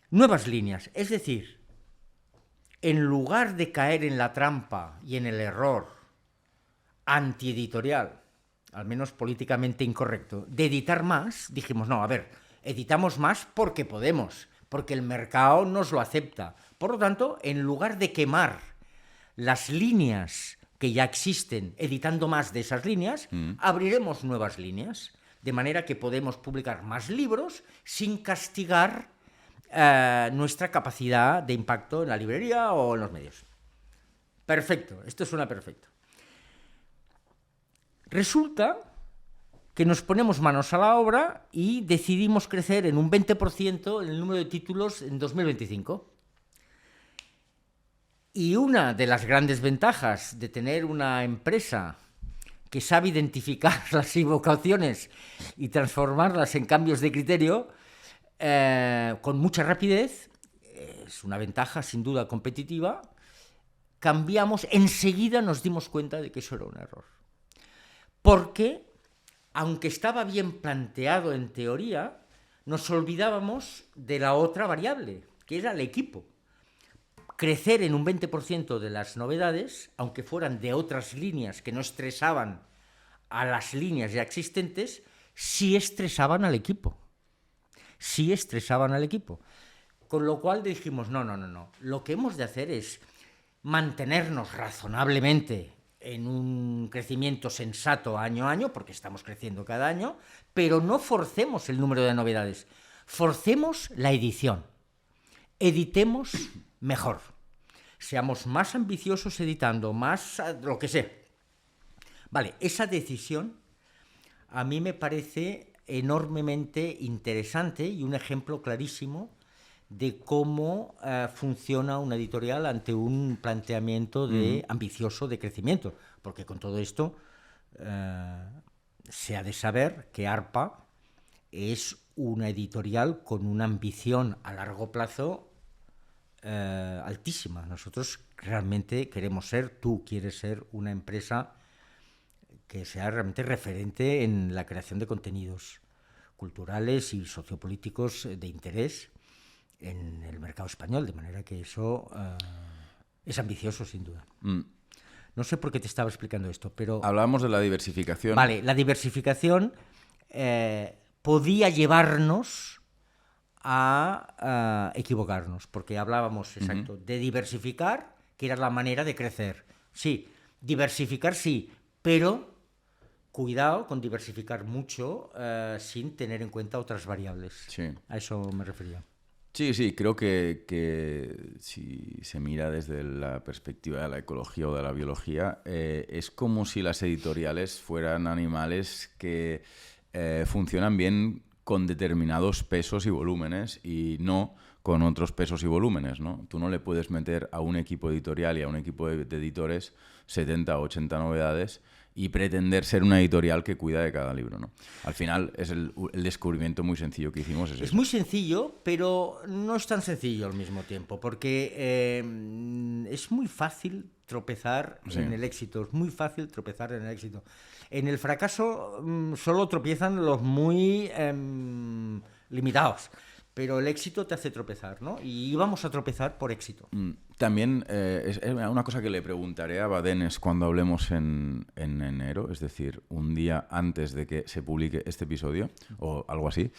Nuevas líneas, es decir, en lugar de caer en la trampa y en el error antieditorial, al menos políticamente incorrecto, de editar más, dijimos, no, a ver, editamos más porque podemos, porque el mercado nos lo acepta. Por lo tanto, en lugar de quemar las líneas que ya existen, editando más de esas líneas, abriremos nuevas líneas, de manera que podemos publicar más libros sin castigar nuestra capacidad de impacto en la librería o en los medios. Perfecto, esto suena perfecto. Resulta que nos ponemos manos a la obra y decidimos crecer en un 20% en el número de títulos en 2025. Y una de las grandes ventajas de tener una empresa que sabe identificar las equivocaciones y transformarlas en cambios de criterio con mucha rapidez, es una ventaja sin duda competitiva. Cambiamos, enseguida nos dimos cuenta de que eso era un error. Porque, aunque estaba bien planteado en teoría, nos olvidábamos de la otra variable, que era el equipo. Crecer en un 20% de las novedades, aunque fueran de otras líneas que no estresaban a las líneas ya existentes, sí estresaban al equipo. Sí estresaban al equipo. Con lo cual dijimos, no. Lo que hemos de hacer es mantenernos razonablemente en un crecimiento sensato año a año, porque estamos creciendo cada año, pero no forcemos el número de novedades, forcemos la edición. Editemos mejor. seamos más ambiciosos editando, más lo que sea. Vale, esa decisión a mí me parece enormemente interesante y un ejemplo clarísimo de cómo funciona una editorial ante un planteamiento ambicioso de crecimiento. Porque con todo esto se ha de saber que ARPA es una editorial con una ambición a largo plazo altísima. Nosotros realmente queremos ser, tú quieres ser una empresa que sea realmente referente en la creación de contenidos culturales y sociopolíticos de interés en el mercado español, de manera que eso es ambicioso, sin duda. No sé por qué te estaba explicando esto, pero... Hablábamos de la diversificación. Vale, la diversificación podía llevarnos a equivocarnos, porque hablábamos, exacto, de diversificar, que era la manera de crecer. Sí, diversificar sí, pero cuidado con diversificar mucho sin tener en cuenta otras variables. Sí. A eso me refería. Sí, creo que si se mira desde la perspectiva de la ecología o de la biología, es como si las editoriales fueran animales que funcionan bien con determinados pesos y volúmenes y no con otros pesos y volúmenes, ¿no? Tú no le puedes meter a un equipo editorial y a un equipo de editores 70 o 80 novedades y pretender ser una editorial que cuida de cada libro, ¿no? Al final, es el descubrimiento muy sencillo que hicimos. Es muy sencillo, pero no es tan sencillo al mismo tiempo, porque es muy fácil tropezar en el éxito, es muy fácil tropezar en el éxito. En el fracaso solo tropiezan los muy limitados, pero el éxito te hace tropezar, ¿no? Y íbamos a tropezar por éxito. También es una cosa que le preguntaré a Badenes cuando hablemos en enero, es decir, un día antes de que se publique este episodio, o algo así.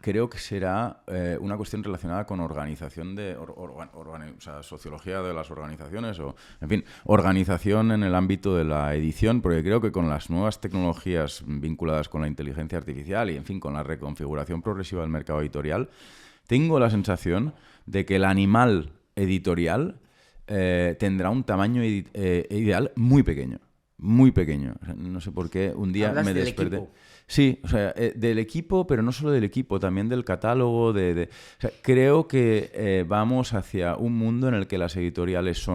Creo que será una cuestión relacionada con organización o sea, sociología de las organizaciones, o, en fin, organización en el ámbito de la edición, porque creo que con las nuevas tecnologías vinculadas con la inteligencia artificial y, en fin, con la reconfiguración progresiva del mercado editorial, tengo la sensación de que el animal editorial tendrá un tamaño ideal muy pequeño. Muy pequeño. O sea, no sé por qué un día me desperté. Equipo. Sí, o sea, del equipo, pero no solo del equipo, también del catálogo. O sea, creo que vamos hacia un mundo en el que las editoriales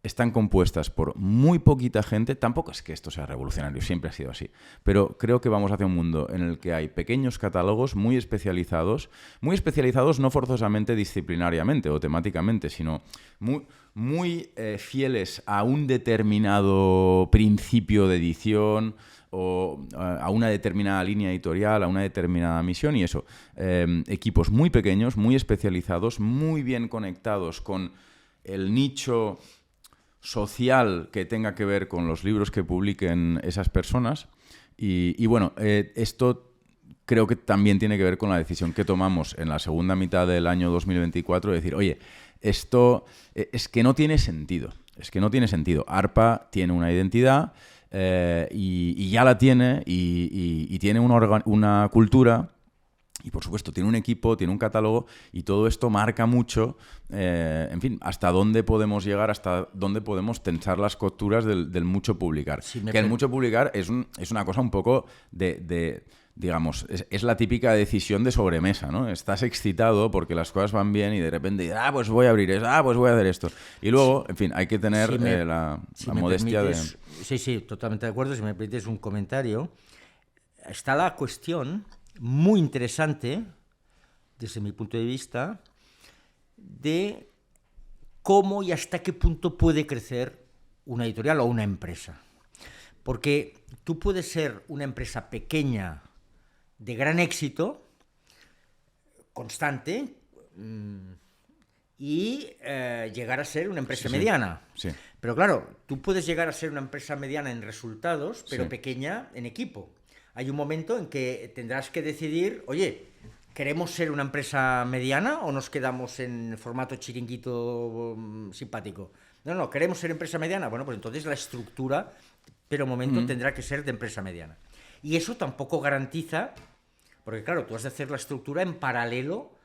están compuestas por muy poquita gente. Tampoco es que esto sea revolucionario, siempre ha sido así. Pero creo que vamos hacia un mundo en el que hay pequeños catálogos muy especializados no forzosamente disciplinariamente o temáticamente, sino muy fieles a un determinado principio de edición o a una determinada línea editorial, a una determinada misión y eso. Equipos muy pequeños, muy especializados, muy bien conectados con el nicho social que tenga que ver con los libros que publiquen esas personas. Y bueno, esto creo que también tiene que ver con la decisión que tomamos en la segunda mitad del año 2024 de decir, oye, esto es que no tiene sentido. Es que no tiene sentido. ARPA tiene una identidad y ya la tiene y tiene una cultura. Y, por supuesto, tiene un equipo, tiene un catálogo y todo esto marca mucho, en fin, hasta dónde podemos llegar, hasta dónde podemos tensar las costuras del mucho publicar. Que el mucho publicar es una cosa un poco digamos, es la típica decisión de sobremesa, ¿no? Estás excitado porque las cosas van bien y de repente, pues voy a abrir eso, pues voy a hacer esto. Y luego, en fin, hay que tener la modestia de... Sí, totalmente de acuerdo. Si me permites un comentario, está la cuestión muy interesante, desde mi punto de vista, de cómo y hasta qué punto puede crecer una editorial o una empresa. Porque tú puedes ser una empresa pequeña de gran éxito, constante, y llegar a ser una empresa mediana. Sí. Pero claro, tú puedes llegar a ser una empresa mediana en resultados, pero Sí. pequeña en equipo. Hay un momento en que tendrás que decidir, oye, ¿queremos ser una empresa mediana o nos quedamos en formato chiringuito simpático? No, ¿queremos ser empresa mediana? Bueno, pues entonces la estructura, pero un momento tendrá que ser de empresa mediana. Y eso tampoco garantiza, porque claro, tú has de hacer la estructura en paralelo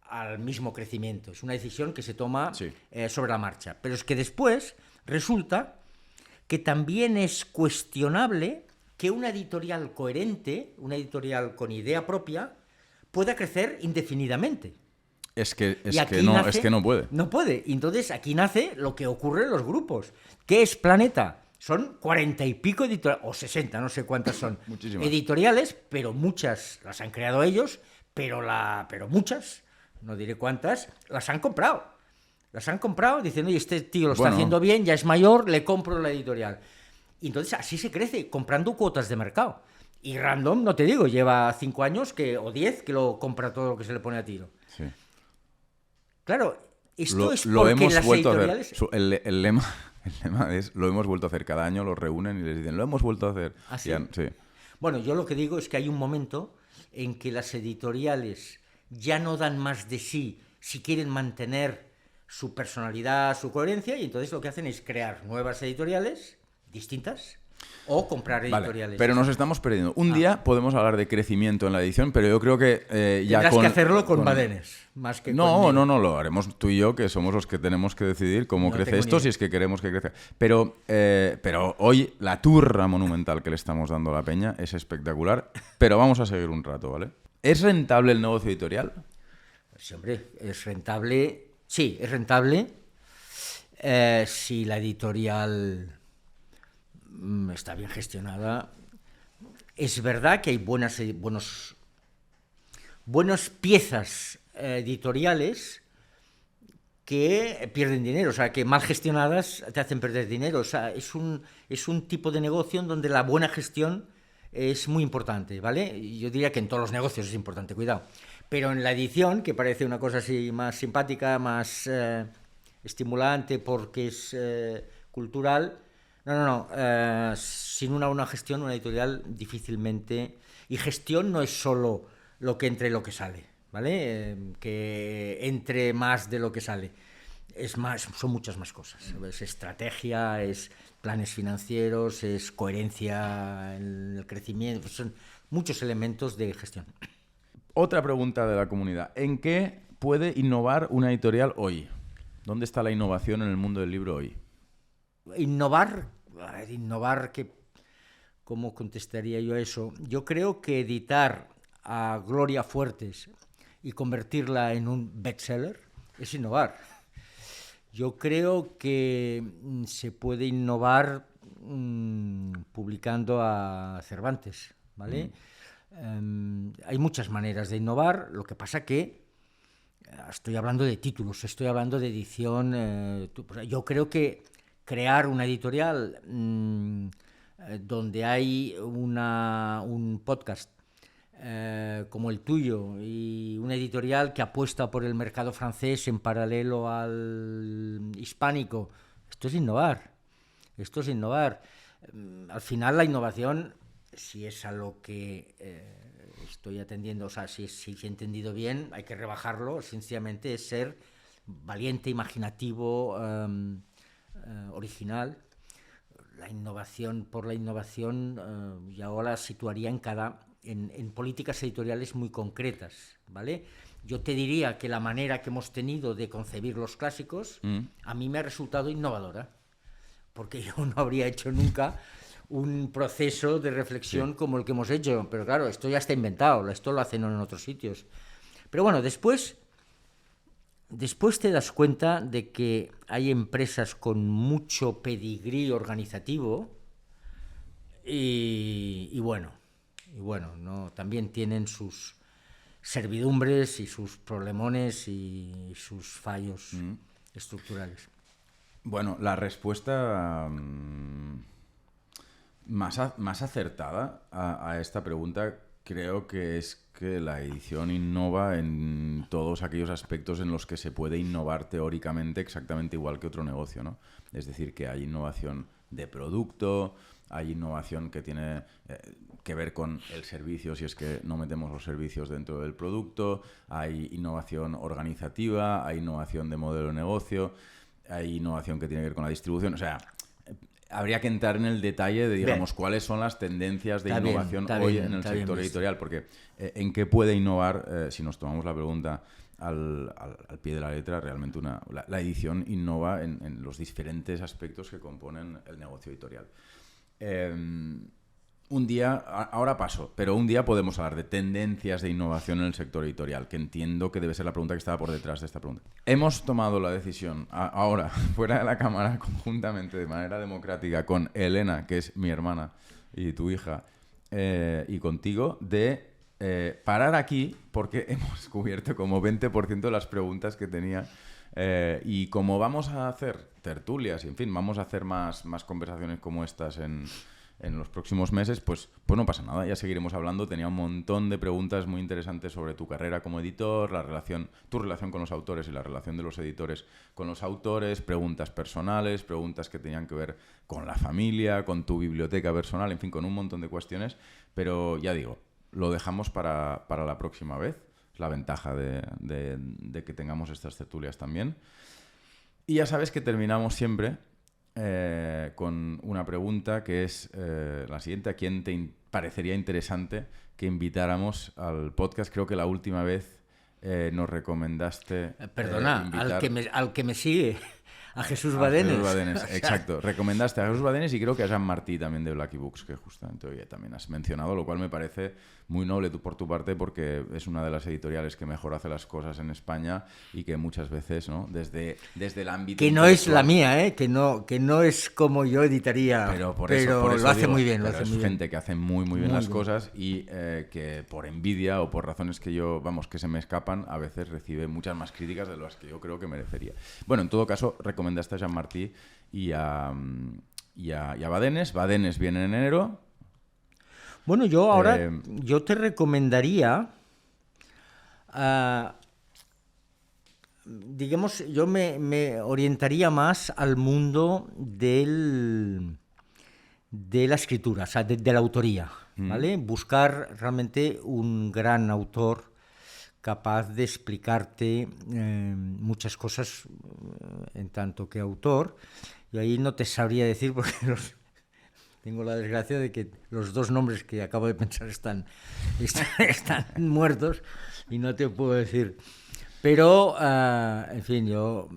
al mismo crecimiento. Es una decisión que se toma Sí. Sobre la marcha. Pero es que después resulta que también es cuestionable que una editorial coherente, una editorial con idea propia, pueda crecer indefinidamente. Es que no puede. No puede. Entonces aquí nace lo que ocurre en los grupos. ¿Qué es Planeta? Son 40 y pico editoriales, o 60, no sé cuántas son. Muchísimas. Editoriales, pero muchas las han creado ellos, pero muchas, no diré cuántas, las han comprado. Las han comprado diciendo, oye, este tío lo está haciendo bien, ya es mayor, le compro la editorial. Y entonces así se crece, comprando cuotas de mercado. Y Random, no te digo, lleva 5 años o 10 que lo compra todo lo que se le pone a tiro. Sí. Claro, esto Lo es porque hemos las vuelto editoriales... a hacer. El lema es, lo hemos vuelto a hacer. Cada año los reúnen y les dicen, lo hemos vuelto a hacer. ¿Ah, sí? Sí. Bueno, yo lo que digo es que hay un momento en que las editoriales ya no dan más de sí si quieren mantener su personalidad, su coherencia, y entonces lo que hacen es crear nuevas editoriales distintas o comprar editoriales. Vale, pero nos estamos perdiendo. Un día podemos hablar de crecimiento en la edición, pero yo creo que ya Tendrás que hacerlo con Badenes, más que conmigo. No, lo haremos tú y yo, que somos los que tenemos que decidir cómo crece esto, si es que queremos que crezca. Pero hoy la turra monumental que le estamos dando a la peña es espectacular, pero vamos a seguir un rato, ¿vale? ¿Es rentable el negocio editorial? Sí, hombre, es rentable. Sí, es rentable si la editorial está bien gestionada. Es verdad que hay buenas piezas editoriales que pierden dinero, o sea, que mal gestionadas te hacen perder dinero. O sea, es un tipo de negocio en donde la buena gestión es muy importante, ¿vale? Yo diría que en todos los negocios es importante, cuidado. Pero en la edición, que parece una cosa así más simpática, más estimulante porque es cultural, no. Sin una buena gestión, una editorial difícilmente... Y gestión no es solo lo que entre y lo que sale, ¿vale? Que entre más de lo que sale. Es más, son muchas más cosas. Es estrategia, es planes financieros, es coherencia en el crecimiento. Son muchos elementos de gestión. Otra pregunta de la comunidad. ¿En qué puede innovar una editorial hoy? ¿Dónde está la innovación en el mundo del libro hoy? Innovar, ¿cómo contestaría yo a eso? Yo creo que editar a Gloria Fuertes y convertirla en un bestseller es innovar. Yo creo que se puede innovar publicando a Cervantes, ¿vale? Hay muchas maneras de innovar, lo que pasa que estoy hablando de títulos, estoy hablando de edición. Yo creo que crear una editorial donde hay un podcast como el tuyo y una editorial que apuesta por el mercado francés en paralelo al hispánico, esto es innovar. Al final la innovación, si es a lo que estoy atendiendo, o sea, si he entendido bien, hay que rebajarlo, sencillamente es ser valiente, imaginativo, original. La innovación por la innovación yo la situaría en políticas editoriales muy concretas, ¿vale? Yo te diría que la manera que hemos tenido de concebir los clásicos a mí me ha resultado innovadora, porque yo no habría hecho nunca un proceso de reflexión como el que hemos hecho, pero claro, esto ya está inventado, esto lo hacen en otros sitios. Pero bueno, después te das cuenta de que hay empresas con mucho pedigrí organizativo y bueno, ¿no? También tienen sus servidumbres y sus problemones y sus fallos estructurales. Bueno, la respuesta más acertada a esta pregunta creo que es que la edición innova en todos aquellos aspectos en los que se puede innovar teóricamente exactamente igual que otro negocio, ¿no? Es decir, que hay innovación de producto, hay innovación que tiene que ver con el servicio, si es que no metemos los servicios dentro del producto, hay innovación organizativa, hay innovación de modelo de negocio, hay innovación que tiene que ver con la distribución, o sea, habría que entrar en el detalle de, digamos, cuáles son las tendencias de innovación hoy en el sector editorial, porque ¿en qué puede innovar, si nos tomamos la pregunta, al pie de la letra, realmente la edición innova en los diferentes aspectos que componen el negocio editorial. Un día, ahora paso, pero un día podemos hablar de tendencias de innovación en el sector editorial, que entiendo que debe ser la pregunta que estaba por detrás de esta pregunta. Hemos tomado la decisión, ahora, fuera de la cámara, conjuntamente, de manera democrática, con Elena, que es mi hermana, y tu hija, y contigo, de parar aquí, porque hemos cubierto como 20% de las preguntas que tenía. Y como vamos a hacer tertulias, y en fin, vamos a hacer más conversaciones como estas en los próximos meses, pues no pasa nada, ya seguiremos hablando. Tenía un montón de preguntas muy interesantes sobre tu carrera como editor, tu relación con los autores y la relación de los editores con los autores, preguntas personales, preguntas que tenían que ver con la familia, con tu biblioteca personal, en fin, con un montón de cuestiones, pero ya digo, lo dejamos para la próxima vez. Es la ventaja de que tengamos estas tertulias también. Y ya sabes que terminamos siempre con una pregunta que es la siguiente. ¿A quién te parecería interesante que invitáramos al podcast? Creo que la última vez nos recomendaste Perdona, al que me sigue, a Jesús Badenes. Jesús Badenes, exacto. Recomendaste a Jesús Badenes y creo que a Jean Martí también de Blacky Books, que justamente hoy también has mencionado, lo cual me parece muy noble por tu parte, porque es una de las editoriales que mejor hace las cosas en España y que muchas veces, ¿no? Desde el ámbito que no es la mía, que no es como yo editaría, pero por eso lo hace digo, muy bien. Es gente que hace muy bien las cosas y que por envidia o por razones que se me escapan, a veces recibe muchas más críticas de las que yo creo que merecería. Bueno, en todo caso, recomendaste a Jean Martí y a Badenes. Badenes viene en enero. Bueno, yo ahora yo te recomendaría, digamos, yo me orientaría más al mundo de la escritura, o sea, de la autoría, ¿vale? Buscar realmente un gran autor capaz de explicarte muchas cosas en tanto que autor. Y ahí no te sabría decir porque tengo la desgracia de que los dos nombres que acabo de pensar están muertos y no te puedo decir. Pero, en fin, yo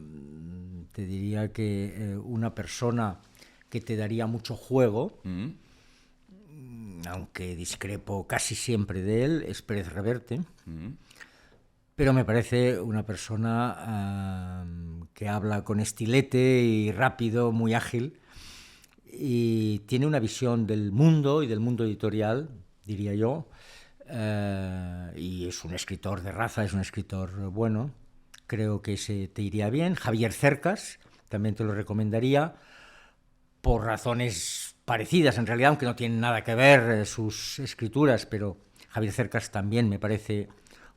te diría que una persona que te daría mucho juego, aunque discrepo casi siempre de él, es Pérez Reverte. Pero me parece una persona que habla con estilete y rápido, muy ágil, y tiene una visión del mundo y del mundo editorial, diría yo, y es un escritor de raza, es un escritor bueno. Creo que ese te iría bien. Javier Cercas, también te lo recomendaría, por razones parecidas en realidad, aunque no tienen nada que ver sus escrituras, pero Javier Cercas también me parece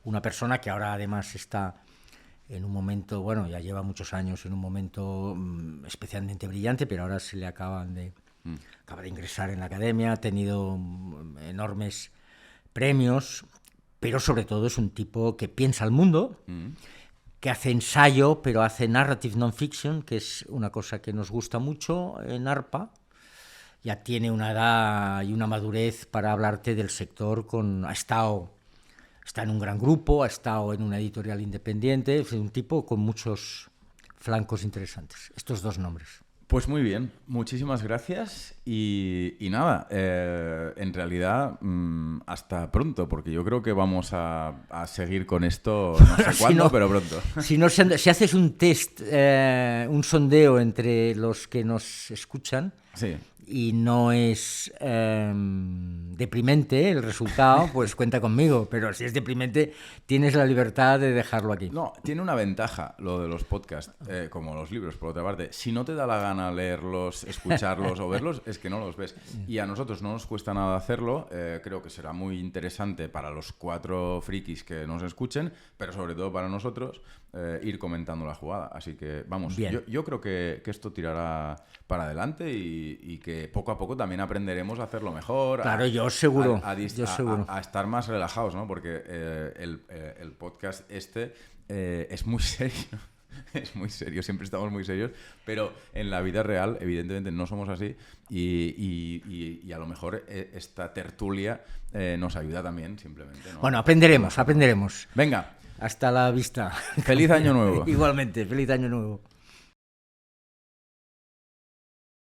una persona que ahora además está en un momento, bueno, ya lleva muchos años en un momento especialmente brillante, pero ahora se le acaba de ingresar en la academia, ha tenido enormes premios, pero sobre todo es un tipo que piensa el mundo, que hace ensayo, pero hace narrative non-fiction, que es una cosa que nos gusta mucho en ARPA. Ya tiene una edad y una madurez para hablarte del sector, está en un gran grupo, ha estado en una editorial independiente, es un tipo con muchos flancos interesantes. Estos dos nombres. Pues muy bien, muchísimas gracias y nada, en realidad hasta pronto, porque yo creo que vamos a seguir con esto, no sé cuándo, pero pronto. Si haces un test, un sondeo entre los que nos escuchan, sí, y no es deprimente el resultado, pues cuenta conmigo. Pero si es deprimente, tienes la libertad de dejarlo aquí. No, tiene una ventaja lo de los podcasts, como los libros, por otra parte. Si no te da la gana leerlos, escucharlos o verlos, es que no los ves. Y a nosotros no nos cuesta nada hacerlo. Creo que será muy interesante para los 4 frikis que nos escuchen, pero sobre todo para nosotros, ir comentando la jugada. Así que, vamos, yo creo que esto tirará para adelante y que poco a poco también aprenderemos a hacerlo mejor. Claro, yo seguro. A estar más relajados, ¿no? Porque el podcast es muy serio. Es muy serio, siempre estamos muy serios, pero en la vida real, evidentemente, no somos así y a lo mejor esta tertulia nos ayuda también, simplemente, ¿no? Bueno, aprenderemos. Venga. Hasta la vista. Feliz año nuevo. Igualmente, feliz año nuevo.